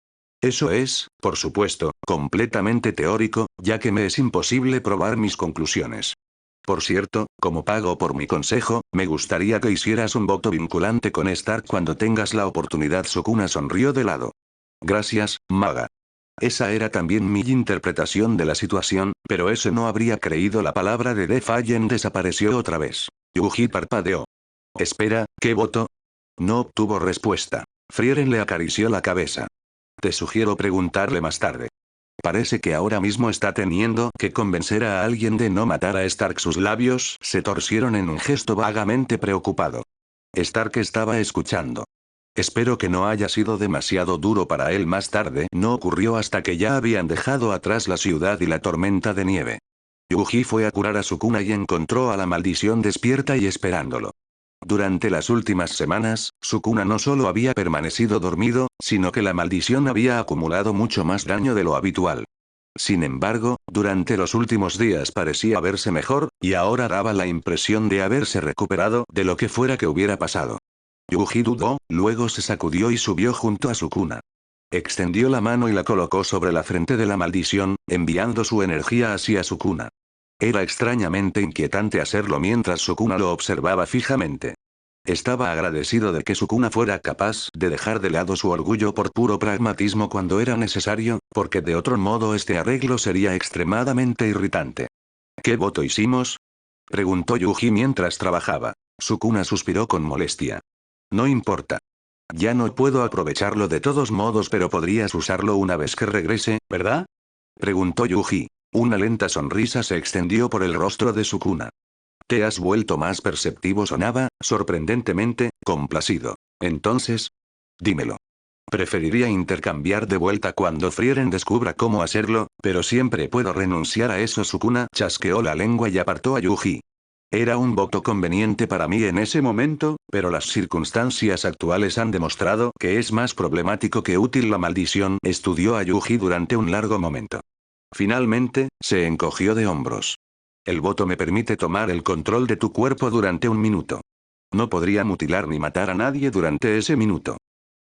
Eso es, por supuesto, completamente teórico, ya que me es imposible probar mis conclusiones. Por cierto, como pago por mi consejo, me gustaría que hicieras un voto vinculante con Stark cuando tengas la oportunidad. Sukuna sonrió de lado. Gracias, maga. Esa era también mi interpretación de la situación, pero ese no habría creído. La palabra de Defiant desapareció otra vez. Yuji parpadeó. Espera, ¿qué voto? No obtuvo respuesta. Frieren le acarició la cabeza. Te sugiero preguntarle más tarde. Parece que ahora mismo está teniendo que convencer a alguien de no matar a Stark. Sus labios se torcieron en un gesto vagamente preocupado. Stark estaba escuchando. Espero que no haya sido demasiado duro para él. Más tarde no ocurrió hasta que ya habían dejado atrás la ciudad y la tormenta de nieve. Yuji fue a curar a Sukuna y encontró a la maldición despierta y esperándolo. Durante las últimas semanas, Sukuna no solo había permanecido dormido, sino que la maldición había acumulado mucho más daño de lo habitual. Sin embargo, durante los últimos días parecía verse mejor, y ahora daba la impresión de haberse recuperado de lo que fuera que hubiera pasado. Yuji dudó, luego se sacudió y subió junto a Sukuna. Extendió la mano y la colocó sobre la frente de la maldición, enviando su energía hacia Sukuna. Era extrañamente inquietante hacerlo mientras Sukuna lo observaba fijamente. Estaba agradecido de que Sukuna fuera capaz de dejar de lado su orgullo por puro pragmatismo cuando era necesario, porque de otro modo este arreglo sería extremadamente irritante. ¿Qué voto hicimos? Preguntó Yuji mientras trabajaba. Sukuna suspiró con molestia. No importa. Ya no puedo aprovecharlo de todos modos, pero podrías usarlo una vez que regrese, ¿verdad? Preguntó Yuji. Una lenta sonrisa se extendió por el rostro de Sukuna. ¿Te has vuelto más perceptivo? Sonaba, sorprendentemente, complacido. Entonces, dímelo. Preferiría intercambiar de vuelta cuando Frieren descubra cómo hacerlo, pero siempre puedo renunciar a eso. Sukuna chasqueó la lengua y apartó a Yuji. Era un voto conveniente para mí en ese momento, pero las circunstancias actuales han demostrado que es más problemático que útil. La maldición estudió a Yuji durante un largo momento. Finalmente, se encogió de hombros. El voto me permite tomar el control de tu cuerpo durante un minuto. No podría mutilar ni matar a nadie durante ese minuto.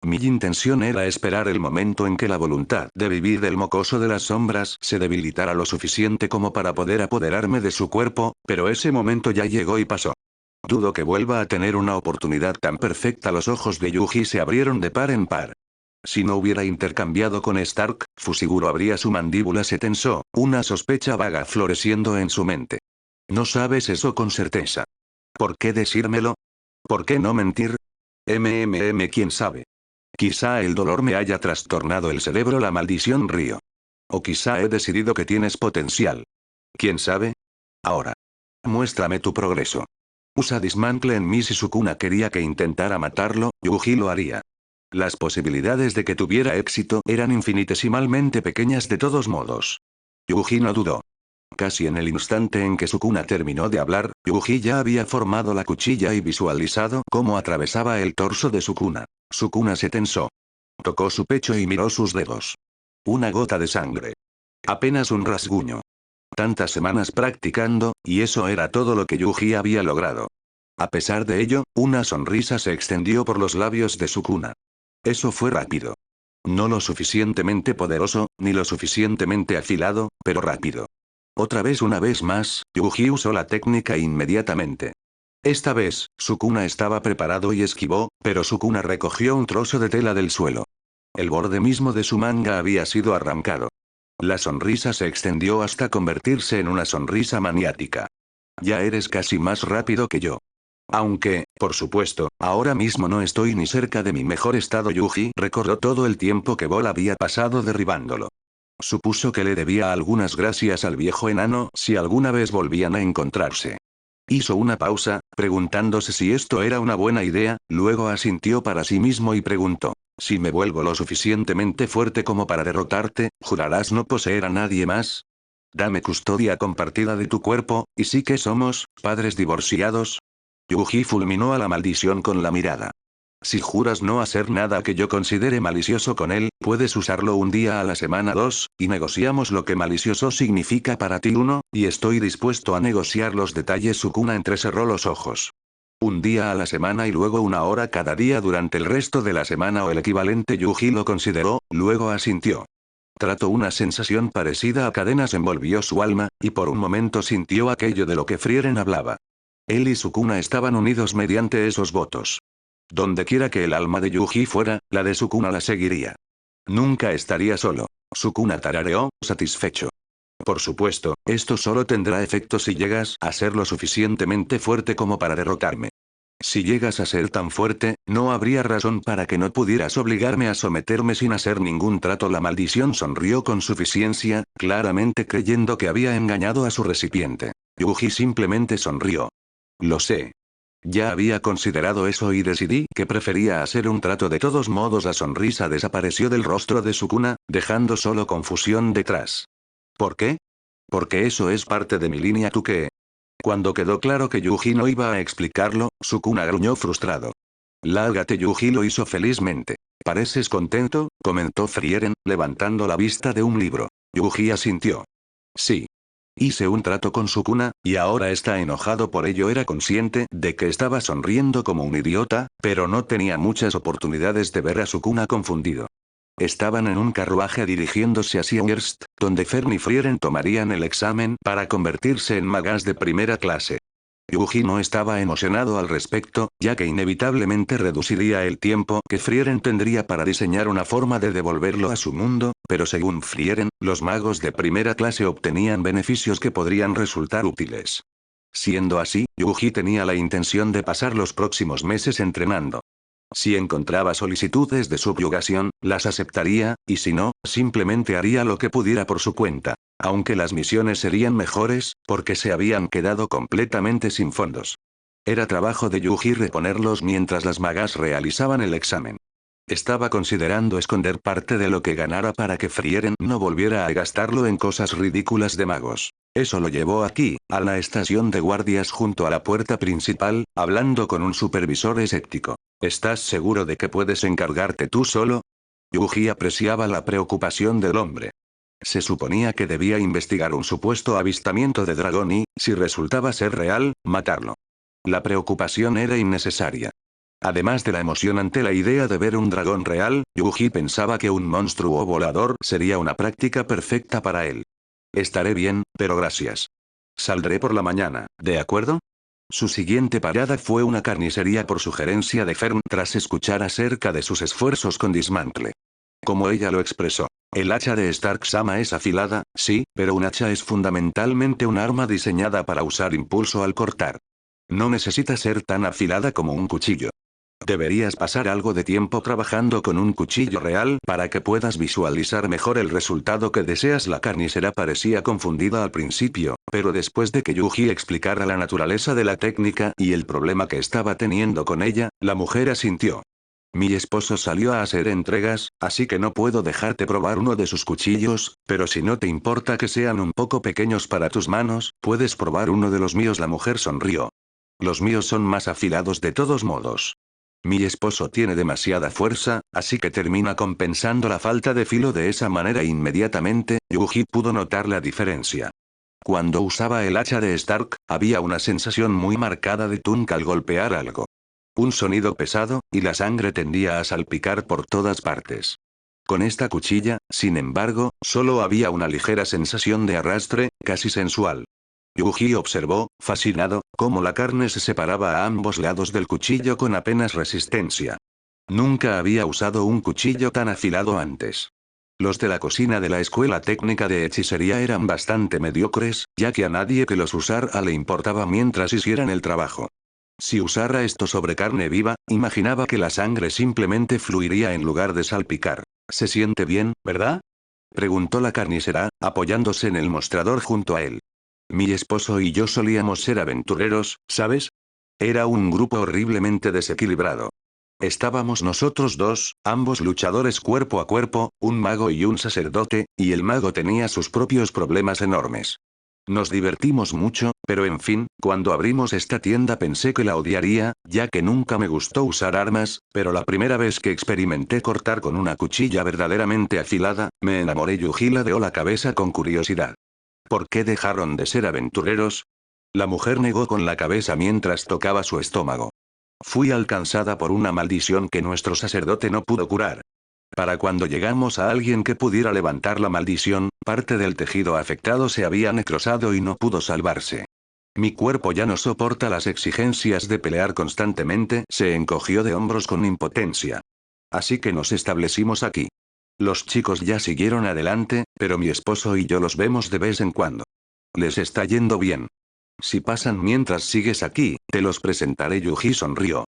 Mi intención era esperar el momento en que la voluntad de vivir del mocoso de las sombras se debilitara lo suficiente como para poder apoderarme de su cuerpo, pero ese momento ya llegó y pasó. Dudo que vuelva a tener una oportunidad tan perfecta. Los ojos de Yuji se abrieron de par en par. Si no hubiera intercambiado con Stark, Fushiguro habría. Su mandíbula se tensó, una sospecha vaga floreciendo en su mente. No sabes eso con certeza. ¿Por qué decírmelo? ¿Por qué no mentir? ¿Quién sabe? Quizá el dolor me haya trastornado el cerebro. La maldición rió. O quizá he decidido que tienes potencial. ¿Quién sabe? Ahora. Muéstrame tu progreso. Usa Dismantle en mí. Si Sukuna quería que intentara matarlo, Yuji lo haría. Las posibilidades de que tuviera éxito eran infinitesimalmente pequeñas de todos modos. Yuji no dudó. Casi en el instante en que Sukuna terminó de hablar, Yuji ya había formado la cuchilla y visualizado cómo atravesaba el torso de Sukuna. Sukuna se tensó. Tocó su pecho y miró sus dedos. Una gota de sangre. Apenas un rasguño. Tantas semanas practicando, y eso era todo lo que Yuji había logrado. A pesar de ello, una sonrisa se extendió por los labios de Sukuna. Eso fue rápido. No lo suficientemente poderoso, ni lo suficientemente afilado, pero rápido. Una vez más, Yuji usó la técnica inmediatamente. Esta vez, Sukuna estaba preparado y esquivó, pero Sukuna recogió un trozo de tela del suelo. El borde mismo de su manga había sido arrancado. La sonrisa se extendió hasta convertirse en una sonrisa maniática. Ya eres casi más rápido que yo. Aunque, por supuesto, ahora mismo no estoy ni cerca de mi mejor estado. Yuji recordó todo el tiempo que Bol había pasado derribándolo. Supuso que le debía algunas gracias al viejo enano si alguna vez volvían a encontrarse. Hizo una pausa, preguntándose si esto era una buena idea, luego asintió para sí mismo y preguntó. Si me vuelvo lo suficientemente fuerte como para derrotarte, ¿jurarás no poseer a nadie más? Dame custodia compartida de tu cuerpo, ¿y sí que somos padres divorciados? Yuji fulminó a la maldición con la mirada. Si juras no hacer nada que yo considere malicioso con él, puedes usarlo un día a la semana 2, y negociamos lo que malicioso significa para ti 1, y estoy dispuesto a negociar los detalles. Sukuna entrecerró los ojos. Un día a la semana y luego 1 hora cada día durante el resto de la semana o el equivalente. Yuji lo consideró, luego asintió. Trató una sensación parecida a cadenas envolvió su alma, y por un momento sintió aquello de lo que Frieren hablaba. Él y Sukuna estaban unidos mediante esos votos. Dondequiera que el alma de Yuji fuera, la de Sukuna la seguiría. Nunca estaría solo. Sukuna tarareó, satisfecho. Por supuesto, esto solo tendrá efecto si llegas a ser lo suficientemente fuerte como para derrotarme. Si llegas a ser tan fuerte, no habría razón para que no pudieras obligarme a someterme sin hacer ningún trato. La maldición sonrió con suficiencia, claramente creyendo que había engañado a su recipiente. Yuji simplemente sonrió. Lo sé. Ya había considerado eso y decidí que prefería hacer un trato. De todos modos, la sonrisa desapareció del rostro de Sukuna, dejando solo confusión detrás. ¿Por qué? Porque eso es parte de mi línea. ¿Tú qué? Cuando quedó claro que Yuji no iba a explicarlo, Sukuna gruñó frustrado. Lárgate. Yuji lo hizo felizmente. ¿Pareces contento?, comentó Frieren, levantando la vista de un libro. Yuji asintió. Sí. Hice un trato con Sukuna, y ahora está enojado por ello. Era consciente de que estaba sonriendo como un idiota, pero no tenía muchas oportunidades de ver a Sukuna confundido. Estaban en un carruaje dirigiéndose hacia Hearst, donde Fern y Frieren tomarían el examen para convertirse en magas de primera clase. Yuji no estaba emocionado al respecto, ya que inevitablemente reduciría el tiempo que Frieren tendría para diseñar una forma de devolverlo a su mundo, pero según Frieren, los magos de primera clase obtenían beneficios que podrían resultar útiles. Siendo así, Yuji tenía la intención de pasar los próximos meses entrenando. Si encontraba solicitudes de subyugación, las aceptaría, y si no, simplemente haría lo que pudiera por su cuenta. Aunque las misiones serían mejores, porque se habían quedado completamente sin fondos. Era trabajo de Yuji reponerlos mientras las magas realizaban el examen. Estaba considerando esconder parte de lo que ganara para que Frieren no volviera a gastarlo en cosas ridículas de magos. Eso lo llevó aquí, a la estación de guardias junto a la puerta principal, hablando con un supervisor escéptico. ¿Estás seguro de que puedes encargarte tú solo? Yuji apreciaba la preocupación del hombre. Se suponía que debía investigar un supuesto avistamiento de dragón y, si resultaba ser real, matarlo. La preocupación era innecesaria. Además de la emoción ante la idea de ver un dragón real, Yuji pensaba que un monstruo volador sería una práctica perfecta para él. Estaré bien, pero gracias. Saldré por la mañana, ¿de acuerdo? Su siguiente parada fue una carnicería por sugerencia de Fern tras escuchar acerca de sus esfuerzos con Dismantle. Como ella lo expresó. El hacha de Stark-sama es afilada, sí, pero un hacha es fundamentalmente un arma diseñada para usar impulso al cortar. No necesita ser tan afilada como un cuchillo. Deberías pasar algo de tiempo trabajando con un cuchillo real para que puedas visualizar mejor el resultado que deseas. La carnicera parecía confundida al principio, pero después de que Yuji explicara la naturaleza de la técnica y el problema que estaba teniendo con ella, la mujer asintió. Mi esposo salió a hacer entregas, así que no puedo dejarte probar uno de sus cuchillos, pero si no te importa que sean un poco pequeños para tus manos, puedes probar uno de los míos. La mujer sonrió. Los míos son más afilados de todos modos. Mi esposo tiene demasiada fuerza, así que termina compensando la falta de filo de esa manera. Inmediatamente, Yuji pudo notar la diferencia. Cuando usaba el hacha de Stark, había una sensación muy marcada de tunk al golpear algo. Un sonido pesado, y la sangre tendía a salpicar por todas partes. Con esta cuchilla, sin embargo, solo había una ligera sensación de arrastre, casi sensual. Yuji observó, fascinado, cómo la carne se separaba a ambos lados del cuchillo con apenas resistencia. Nunca había usado un cuchillo tan afilado antes. Los de la cocina de la escuela técnica de hechicería eran bastante mediocres, ya que a nadie que los usara le importaba mientras hicieran el trabajo. Si usara esto sobre carne viva, imaginaba que la sangre simplemente fluiría en lugar de salpicar. ¿Se siente bien, verdad?, preguntó la carnicera, apoyándose en el mostrador junto a él. Mi esposo y yo solíamos ser aventureros, ¿sabes? Era un grupo horriblemente desequilibrado. Estábamos nosotros dos, ambos luchadores cuerpo a cuerpo, un mago y un sacerdote, y el mago tenía sus propios problemas enormes. Nos divertimos mucho, pero en fin, cuando abrimos esta tienda pensé que la odiaría, ya que nunca me gustó usar armas, pero la primera vez que experimenté cortar con una cuchilla verdaderamente afilada, me enamoré. Yuji ladeó la cabeza con curiosidad. ¿Por qué dejaron de ser aventureros? La mujer negó con la cabeza mientras tocaba su estómago. Fui alcanzada por una maldición que nuestro sacerdote no pudo curar. Para cuando llegamos a alguien que pudiera levantar la maldición, parte del tejido afectado se había necrosado y no pudo salvarse. Mi cuerpo ya no soporta las exigencias de pelear constantemente, se encogió de hombros con impotencia. Así que nos establecimos aquí. Los chicos ya siguieron adelante, pero mi esposo y yo los vemos de vez en cuando. Les está yendo bien. Si pasan mientras sigues aquí, te los presentaré. Yuji sonrió.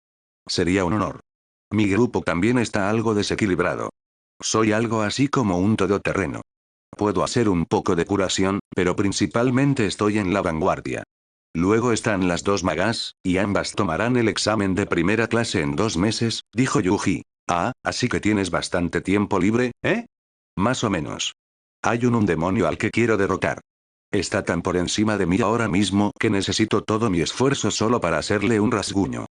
Sería un honor. Mi grupo también está algo desequilibrado. Soy algo así como un todoterreno. Puedo hacer un poco de curación, pero principalmente estoy en la vanguardia. Luego están las dos magas, y ambas tomarán el examen de primera clase en 2 meses, dijo Yuji. Ah, así que tienes bastante tiempo libre, ¿eh? Más o menos. Hay un demonio al que quiero derrotar. Está tan por encima de mí ahora mismo que necesito todo mi esfuerzo solo para hacerle un rasguño.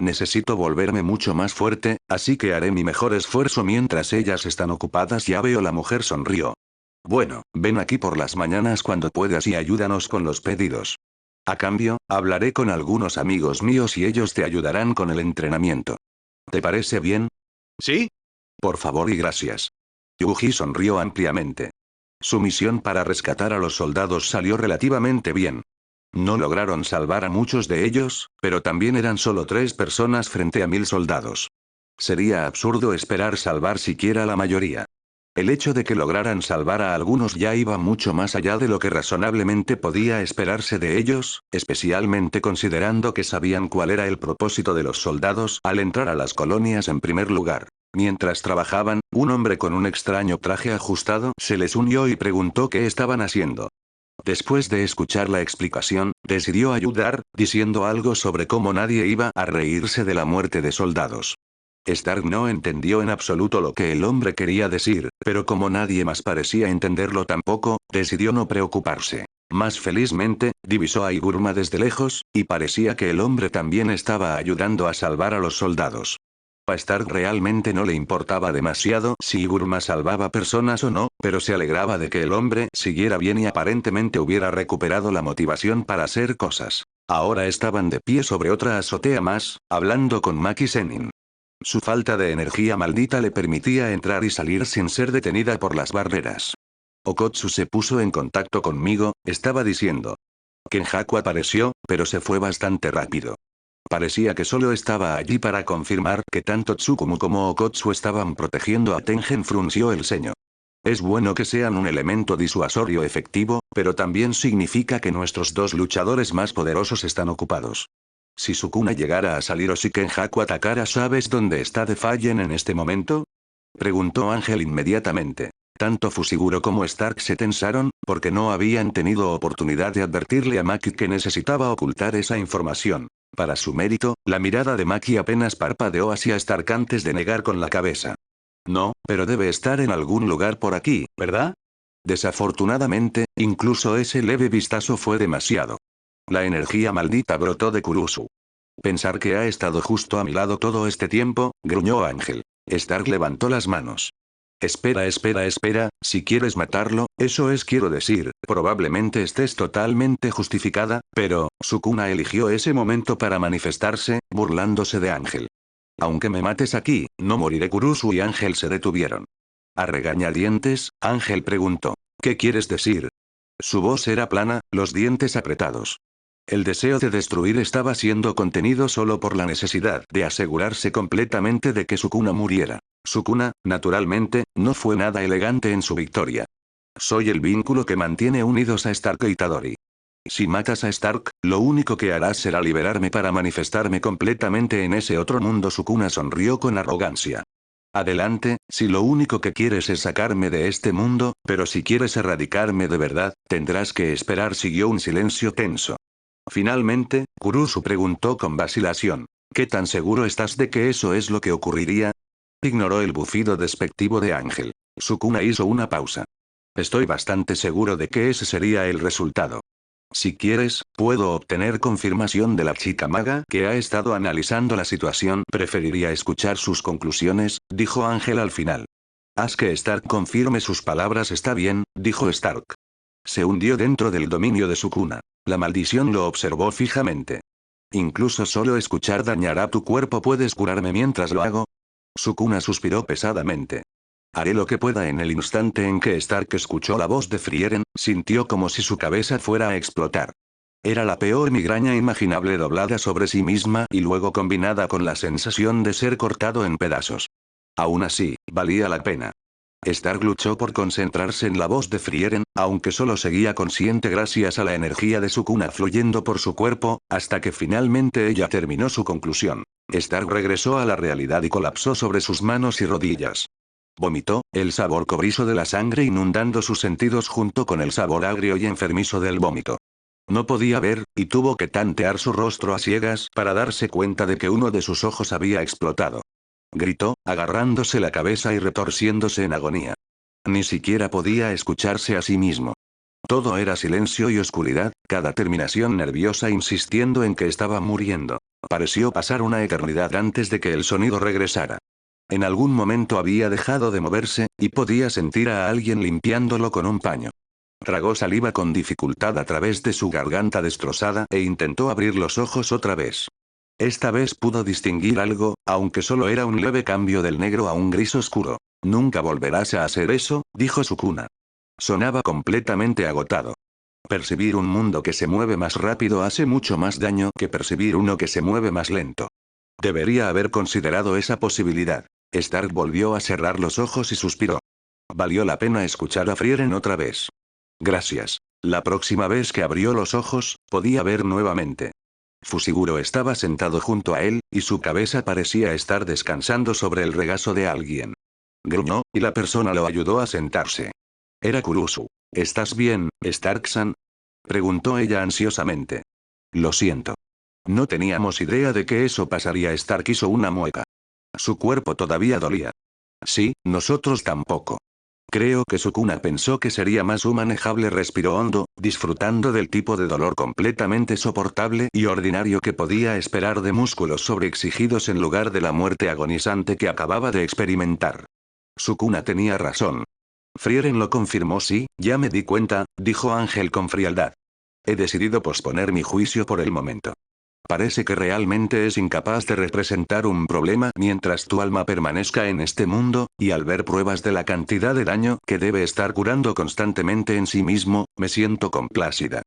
Necesito volverme mucho más fuerte, así que haré mi mejor esfuerzo mientras ellas están ocupadas. Ya veo, la mujer sonrió. Bueno, ven aquí por las mañanas cuando puedas y ayúdanos con los pedidos. A cambio, hablaré con algunos amigos míos y ellos te ayudarán con el entrenamiento. ¿Te parece bien? ¿Sí? Por favor y gracias. Yuji sonrió ampliamente. Su misión para rescatar a los soldados salió relativamente bien. No lograron salvar a muchos de ellos, pero también eran solo 3 personas frente a 1000 soldados. Sería absurdo esperar salvar siquiera a la mayoría. El hecho de que lograran salvar a algunos ya iba mucho más allá de lo que razonablemente podía esperarse de ellos, especialmente considerando que sabían cuál era el propósito de los soldados al entrar a las colonias en primer lugar. Mientras trabajaban, un hombre con un extraño traje ajustado se les unió y preguntó qué estaban haciendo. Después de escuchar la explicación, decidió ayudar, diciendo algo sobre cómo nadie iba a reírse de la muerte de soldados. Stark no entendió en absoluto lo que el hombre quería decir, pero como nadie más parecía entenderlo tampoco, decidió no preocuparse. Más felizmente, divisó a Iguruma desde lejos, y parecía que el hombre también estaba ayudando a salvar a los soldados. A Stark realmente no le importaba demasiado si Iguruma salvaba personas o no, pero se alegraba de que el hombre siguiera bien y aparentemente hubiera recuperado la motivación para hacer cosas. Ahora estaban de pie sobre otra azotea más, hablando con Maki Zenin. Su falta de energía maldita le permitía entrar y salir sin ser detenida por las barreras. Okotsu se puso en contacto conmigo, estaba diciendo. Kenjaku apareció, pero se fue bastante rápido. Parecía que solo estaba allí para confirmar que tanto Tsukumu como Okotsu estaban protegiendo a Tengen. Frunció el ceño. Es bueno que sean un elemento disuasorio efectivo, pero también significa que nuestros 2 luchadores más poderosos están ocupados. Si Sukuna llegara a salir o si Kenjaku atacara, ¿sabes dónde está Defiant en este momento? Preguntó Ángel inmediatamente. Tanto Fushiguro como Stark se tensaron, porque no habían tenido oportunidad de advertirle a Maki que necesitaba ocultar esa información. Para su mérito, la mirada de Maki apenas parpadeó hacia Stark antes de negar con la cabeza. No, pero debe estar en algún lugar por aquí, ¿verdad? Desafortunadamente, incluso ese leve vistazo fue demasiado. La energía maldita brotó de Kurusu. Pensar que ha estado justo a mi lado todo este tiempo, gruñó Ángel. Stark levantó las manos. Espera, espera, espera, si quieres matarlo, eso es, quiero decir, probablemente estés totalmente justificada, pero, Sukuna eligió ese momento para manifestarse, burlándose de Ángel. Aunque me mates aquí, no moriré. Kurusu y Ángel se detuvieron. A regañadientes, Ángel preguntó. ¿Qué quieres decir? Su voz era plana, los dientes apretados. El deseo de destruir estaba siendo contenido solo por la necesidad de asegurarse completamente de que Sukuna muriera. Sukuna, naturalmente, no fue nada elegante en su victoria. Soy el vínculo que mantiene unidos a Stark y Itadori. Si matas a Stark, lo único que harás será liberarme para manifestarme completamente en ese otro mundo. Sukuna sonrió con arrogancia. Adelante, si lo único que quieres es sacarme de este mundo, pero si quieres erradicarme de verdad, tendrás que esperar. Siguió un silencio tenso. Finalmente, Kurusu preguntó con vacilación. ¿Qué tan seguro estás de que eso es lo que ocurriría? Ignoró el bufido despectivo de Ángel. Sukuna hizo una pausa. Estoy bastante seguro de que ese sería el resultado. Si quieres, puedo obtener confirmación de la chica maga que ha estado analizando la situación. Preferiría escuchar sus conclusiones, dijo Ángel al final. Haz que Stark confirme sus palabras. Está bien, dijo Stark. Se hundió dentro del dominio de Sukuna. La maldición lo observó fijamente. Incluso solo escuchar dañará tu cuerpo. ¿Puedes curarme mientras lo hago? Sukuna suspiró pesadamente. Haré lo que pueda. En el instante en que Stark escuchó la voz de Frieren, sintió como si su cabeza fuera a explotar. Era la peor migraña imaginable doblada sobre sí misma y luego combinada con la sensación de ser cortado en pedazos. Aún así, valía la pena. Stark luchó por concentrarse en la voz de Frieren, aunque solo seguía consciente gracias a la energía de Sukuna fluyendo por su cuerpo, hasta que finalmente ella terminó su conclusión. Stark regresó a la realidad y colapsó sobre sus manos y rodillas. Vomitó, el sabor cobrizo de la sangre inundando sus sentidos junto con el sabor agrio y enfermizo del vómito. No podía ver, y tuvo que tantear su rostro a ciegas para darse cuenta de que uno de sus ojos había explotado. Gritó, agarrándose la cabeza y retorciéndose en agonía. Ni siquiera podía escucharse a sí mismo. Todo era silencio y oscuridad, cada terminación nerviosa insistiendo en que estaba muriendo. Pareció pasar una eternidad antes de que el sonido regresara. En algún momento había dejado de moverse, y podía sentir a alguien limpiándolo con un paño. Tragó saliva con dificultad a través de su garganta destrozada e intentó abrir los ojos otra vez. Esta vez pudo distinguir algo, aunque solo era un leve cambio del negro a un gris oscuro. Nunca volverás a hacer eso, dijo Sukuna. Sonaba completamente agotado. Percibir un mundo que se mueve más rápido hace mucho más daño que percibir uno que se mueve más lento. Debería haber considerado esa posibilidad. Stark volvió a cerrar los ojos y suspiró. Valió la pena escuchar a Frieren otra vez. Gracias. La próxima vez que abrió los ojos, podía ver nuevamente. Fusiguro estaba sentado junto a él, y su cabeza parecía estar descansando sobre el regazo de alguien. Gruñó, y la persona lo ayudó a sentarse. Era Kurusu. ¿Estás bien, Stark-san? Preguntó ella ansiosamente. Lo siento. No teníamos idea de que eso pasaría. Stark hizo una mueca. Su cuerpo todavía dolía. Sí, nosotros tampoco. Creo que Sukuna pensó que sería más manejable. Respiró hondo, disfrutando del tipo de dolor completamente soportable y ordinario que podía esperar de músculos sobreexigidos en lugar de la muerte agonizante que acababa de experimentar. Sukuna tenía razón. Frieren lo confirmó. Sí, ya me di cuenta, dijo Ángel con frialdad. He decidido posponer mi juicio por el momento. Parece que realmente es incapaz de representar un problema mientras tu alma permanezca en este mundo, y al ver pruebas de la cantidad de daño que debe estar curando constantemente en sí mismo, me siento complácida.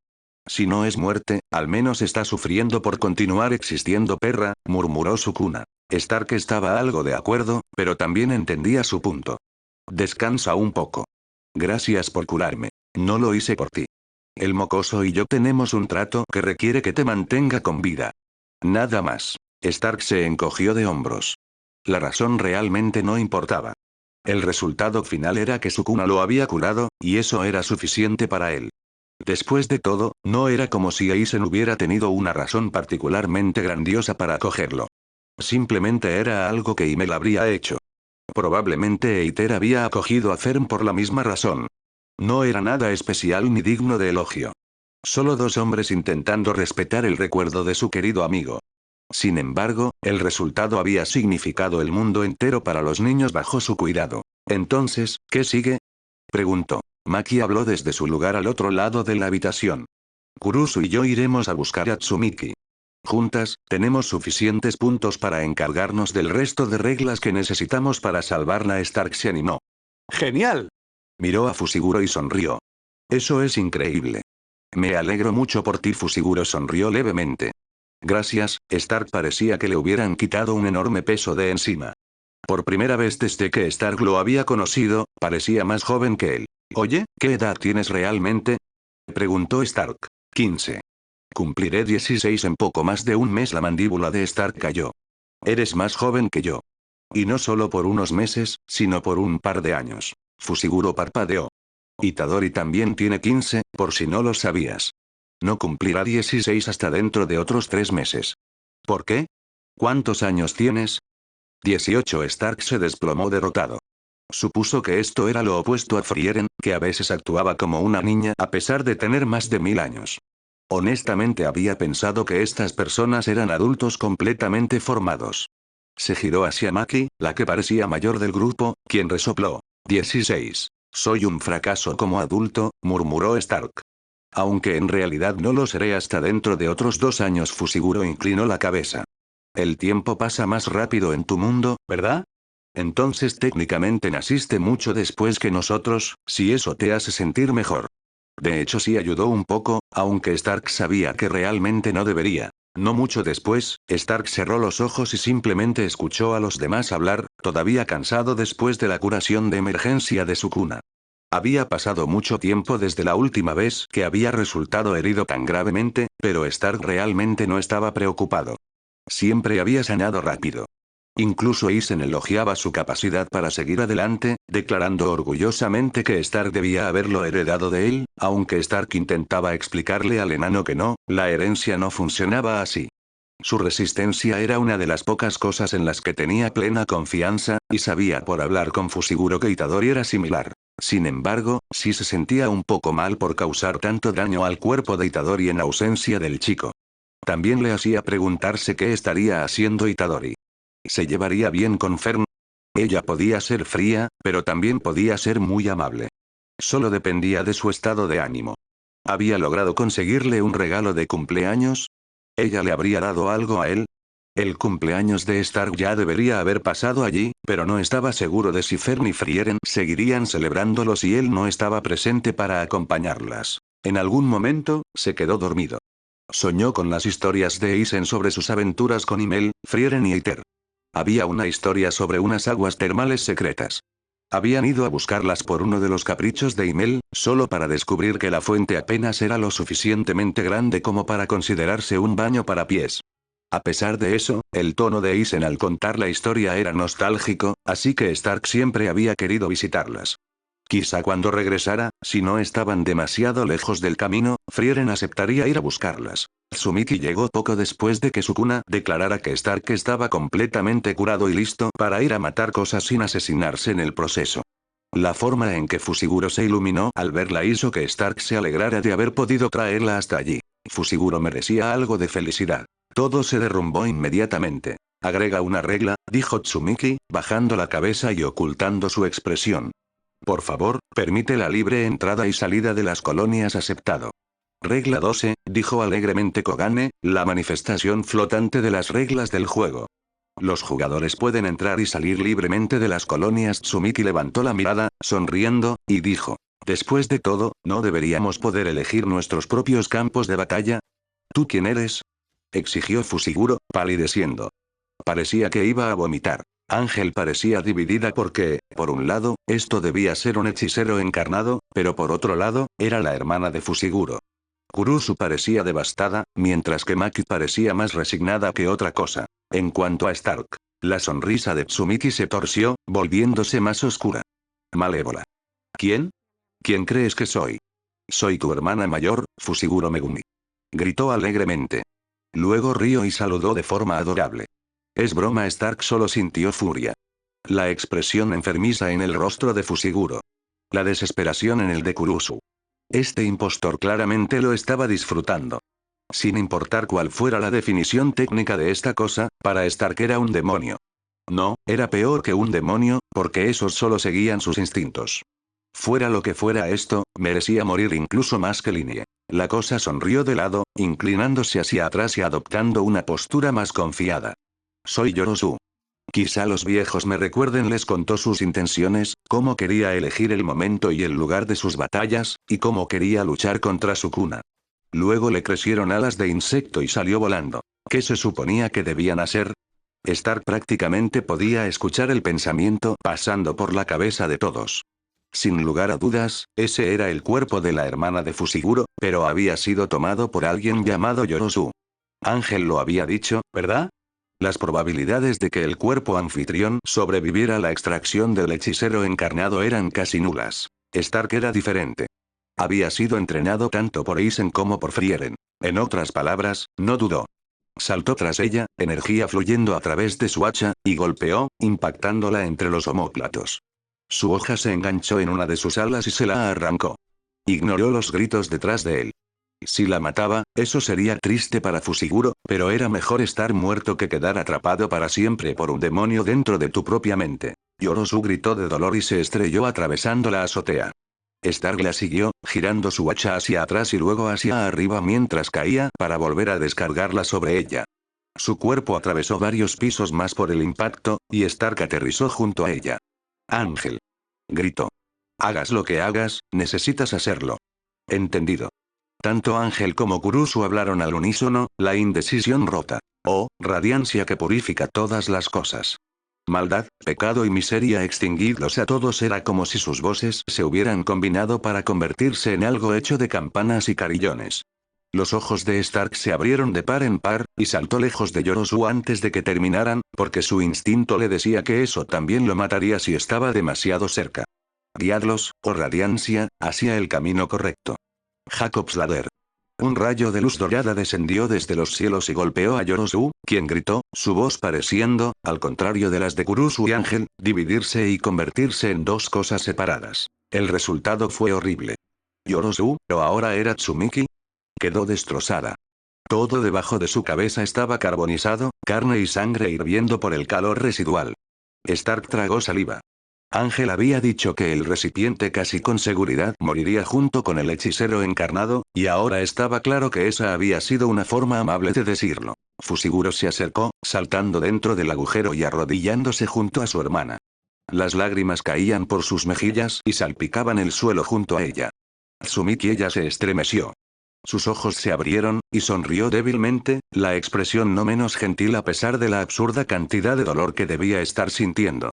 Si no es muerte, al menos está sufriendo por continuar existiendo. Perra, murmuró Sukuna. Stark estaba algo de acuerdo, pero también entendía su punto. Descansa un poco. Gracias por curarme. No lo hice por ti. El mocoso y yo tenemos un trato que requiere que te mantenga con vida. Nada más. Stark se encogió de hombros. La razón realmente no importaba. El resultado final era que Sukuna lo había curado, y eso era suficiente para él. Después de todo, no era como si Aizen hubiera tenido una razón particularmente grandiosa para acogerlo. Simplemente era algo que Himmel habría hecho. Probablemente Eiter había acogido a Fern por la misma razón. No era nada especial ni digno de elogio. Solo dos hombres intentando respetar el recuerdo de su querido amigo. Sin embargo, el resultado había significado el mundo entero para los niños bajo su cuidado. Entonces, ¿qué sigue? Preguntó. Maki habló desde su lugar al otro lado de la habitación. Kurusu y yo iremos a buscar a Tsumiki. Juntas, tenemos suficientes puntos para encargarnos del resto de reglas que necesitamos para salvarla. Stark se animó. ¡Genial! Miró a Fusiguro y sonrió. Eso es increíble. Me alegro mucho por ti. Fusiguro sonrió levemente. Gracias, Stark. Parecía que le hubieran quitado un enorme peso de encima. Por primera vez desde que Stark lo había conocido, parecía más joven que él. Oye, ¿qué edad tienes realmente? Preguntó Stark. 15. Cumpliré 16 en poco más de un mes. La mandíbula de Stark cayó. Eres más joven que yo. Y no solo por unos meses, sino por un par de años. Fusiguro parpadeó. Itadori también tiene 15, por si no lo sabías. No cumplirá 16 hasta dentro de otros 3 meses. ¿Por qué? ¿Cuántos años tienes? 18. Stark se desplomó derrotado. Supuso que esto era lo opuesto a Frieren, que a veces actuaba como una niña a pesar de tener más de 1000 años. Honestamente había pensado que estas personas eran adultos completamente formados. Se giró hacia Maki, la que parecía mayor del grupo, quien resopló. 16. Soy un fracaso como adulto, murmuró Stark. Aunque en realidad no lo seré hasta dentro de otros 2 años. Fusiguro inclinó la cabeza. El tiempo pasa más rápido en tu mundo, ¿verdad? Entonces técnicamente naciste mucho después que nosotros, si eso te hace sentir mejor. De hecho sí ayudó un poco, aunque Stark sabía que realmente no debería. No mucho después, Stark cerró los ojos y simplemente escuchó a los demás hablar, todavía cansado después de la curación de emergencia de su cuna. Había pasado mucho tiempo desde la última vez que había resultado herido tan gravemente, pero Stark realmente no estaba preocupado. Siempre había sanado rápido. Incluso Isen elogiaba su capacidad para seguir adelante, declarando orgullosamente que Stark debía haberlo heredado de él, aunque Stark intentaba explicarle al enano que no, la herencia no funcionaba así. Su resistencia era una de las pocas cosas en las que tenía plena confianza, y sabía por hablar con Fusiguro que Itadori era similar. Sin embargo, sí se sentía un poco mal por causar tanto daño al cuerpo de Itadori en ausencia del chico. También le hacía preguntarse qué estaría haciendo Itadori. ¿Se llevaría bien con Fern? Ella podía ser fría, pero también podía ser muy amable. Solo dependía de su estado de ánimo. ¿Había logrado conseguirle un regalo de cumpleaños? ¿Ella le habría dado algo a él? El cumpleaños de Stark ya debería haber pasado allí, pero no estaba seguro de si Fern y Frieren seguirían celebrándolo si él no estaba presente para acompañarlas. En algún momento, se quedó dormido. Soñó con las historias de Isen sobre sus aventuras con Himmel, Frieren y Aether. Había una historia sobre unas aguas termales secretas. Habían ido a buscarlas por uno de los caprichos de Himmel, solo para descubrir que la fuente apenas era lo suficientemente grande como para considerarse un baño para pies. A pesar de eso, el tono de Isen al contar la historia era nostálgico, así que Stark siempre había querido visitarlas. Quizá cuando regresara, si no estaban demasiado lejos del camino, Frieren aceptaría ir a buscarlas. Tsumiki llegó poco después de que Sukuna declarara que Stark estaba completamente curado y listo para ir a matar cosas sin asesinarse en el proceso. La forma en que Fusiguro se iluminó al verla hizo que Stark se alegrara de haber podido traerla hasta allí. Fusiguro merecía algo de felicidad. Todo se derrumbó inmediatamente. Agrega una regla, dijo Tsumiki, bajando la cabeza y ocultando su expresión. Por favor, permite la libre entrada y salida de las colonias. Aceptado. Regla 12, dijo alegremente Kogane, la manifestación flotante de las reglas del juego. Los jugadores pueden entrar y salir libremente de las colonias. Tsumiki levantó la mirada, sonriendo, y dijo. Después de todo, ¿no deberíamos poder elegir nuestros propios campos de batalla? ¿Tú quién eres? Exigió Fusiguro, palideciendo. Parecía que iba a vomitar. Ángel parecía dividida porque, por un lado, esto debía ser un hechicero encarnado, pero por otro lado, era la hermana de Fusiguro. Kurusu parecía devastada, mientras que Maki parecía más resignada que otra cosa. En cuanto a Stark, la sonrisa de Tsumiki se torció, volviéndose más oscura. Malévola. ¿Quién? ¿Quién crees que soy? Soy tu hermana mayor, Fusiguro Megumi. Gritó alegremente. Luego rió y saludó de forma adorable. Es broma. Stark solo sintió furia. La expresión enfermiza en el rostro de Fusiguro. La desesperación en el de Kurusu. Este impostor claramente lo estaba disfrutando. Sin importar cuál fuera la definición técnica de esta cosa, para Stark era un demonio. No, era peor que un demonio, porque esos solo seguían sus instintos. Fuera lo que fuera esto, merecía morir incluso más que Linie. La cosa sonrió de lado, inclinándose hacia atrás y adoptando una postura más confiada. Soy Yorozu. Quizá los viejos me recuerden. Les contó sus intenciones, cómo quería elegir el momento y el lugar de sus batallas, y cómo quería luchar contra Sukuna. Luego le crecieron alas de insecto y salió volando. ¿Qué se suponía que debían hacer? Stark prácticamente podía escuchar el pensamiento pasando por la cabeza de todos. Sin lugar a dudas, ese era el cuerpo de la hermana de Fusiguro, pero había sido tomado por alguien llamado Yorozu. Ángel lo había dicho, ¿verdad? Las probabilidades de que el cuerpo anfitrión sobreviviera a la extracción del hechicero encarnado eran casi nulas. Stark era diferente. Había sido entrenado tanto por Isen como por Frieren. En otras palabras, no dudó. Saltó tras ella, energía fluyendo a través de su hacha, y golpeó, impactándola entre los omóplatos. Su hoja se enganchó en una de sus alas y se la arrancó. Ignoró los gritos detrás de él. Si la mataba, eso sería triste para Fushiguro, pero era mejor estar muerto que quedar atrapado para siempre por un demonio dentro de tu propia mente. Yorozu gritó de dolor y se estrelló atravesando la azotea. Stark la siguió, girando su hacha hacia atrás y luego hacia arriba mientras caía para volver a descargarla sobre ella. Su cuerpo atravesó varios pisos más por el impacto, y Stark aterrizó junto a ella. Ángel. Gritó. Hagas lo que hagas, necesitas hacerlo. Entendido. Tanto Ángel como Kurusu hablaron al unísono, la indecisión rota. Oh, radiancia que purifica todas las cosas. Maldad, pecado y miseria extinguidlos a todos era como si sus voces se hubieran combinado para convertirse en algo hecho de campanas y carillones. Los ojos de Stark se abrieron de par en par, y saltó lejos de Yorozu antes de que terminaran, porque su instinto le decía que eso también lo mataría si estaba demasiado cerca. Guiadlos, oh radiancia, hacia el camino correcto. Jacob's Ladder. Un rayo de luz dorada descendió desde los cielos y golpeó a Yorozu, quien gritó, su voz pareciendo, al contrario de las de Kurusu y Ángel, dividirse y convertirse en dos cosas separadas. El resultado fue horrible. Yorozu, ¿o ahora era Tsumiki? Quedó destrozada. Todo debajo de su cabeza estaba carbonizado, carne y sangre hirviendo por el calor residual. Stark tragó saliva. Ángel había dicho que el recipiente casi con seguridad moriría junto con el hechicero encarnado, y ahora estaba claro que esa había sido una forma amable de decirlo. Fushiguro se acercó, saltando dentro del agujero y arrodillándose junto a su hermana. Las lágrimas caían por sus mejillas y salpicaban el suelo junto a ella. Tsumiki ella se estremeció. Sus ojos se abrieron, y sonrió débilmente, la expresión no menos gentil a pesar de la absurda cantidad de dolor que debía estar sintiendo.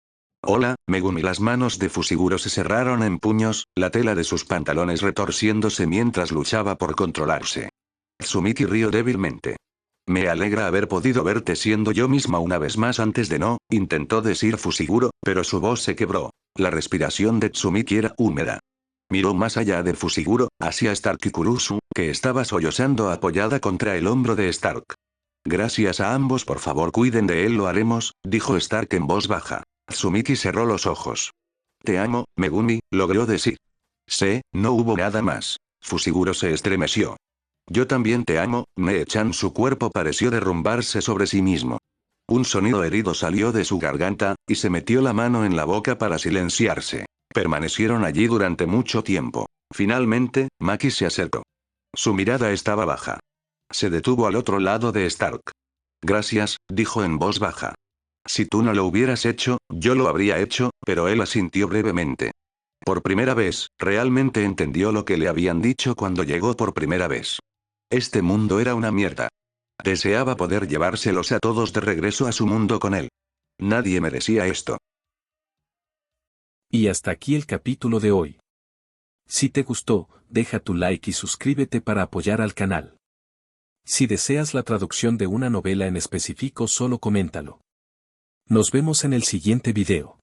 Hola, Megumi. Las manos de Fushiguro se cerraron en puños, la tela de sus pantalones retorciéndose mientras luchaba por controlarse. Tsumiki rió débilmente. Me alegra haber podido verte siendo yo misma una vez más antes de no, intentó decir Fushiguro, pero su voz se quebró. La respiración de Tsumiki era húmeda. Miró más allá de Fushiguro, hacia Stark y Kurusu, que estaba sollozando apoyada contra el hombro de Stark. Gracias a ambos, por favor cuiden de él, lo haremos, dijo Stark en voz baja. Tsumiki cerró los ojos. Te amo, Megumi, logró decir. No hubo nada más. Fushiguro se estremeció. Yo también te amo, Nee-chan. Su cuerpo pareció derrumbarse sobre sí mismo. Un sonido herido salió de su garganta, y se metió la mano en la boca para silenciarse. Permanecieron allí durante mucho tiempo. Finalmente, Maki se acercó. Su mirada estaba baja. Se detuvo al otro lado de Stark. Gracias, dijo en voz baja. Si tú no lo hubieras hecho, yo lo habría hecho, pero él asintió brevemente. Por primera vez, realmente entendió lo que le habían dicho cuando llegó por primera vez. Este mundo era una mierda. Deseaba poder llevárselos a todos de regreso a su mundo con él. Nadie merecía esto. Y hasta aquí el capítulo de hoy. Si te gustó, deja tu like y suscríbete para apoyar al canal. Si deseas la traducción de una novela en específico, solo coméntalo. Nos vemos en el siguiente video.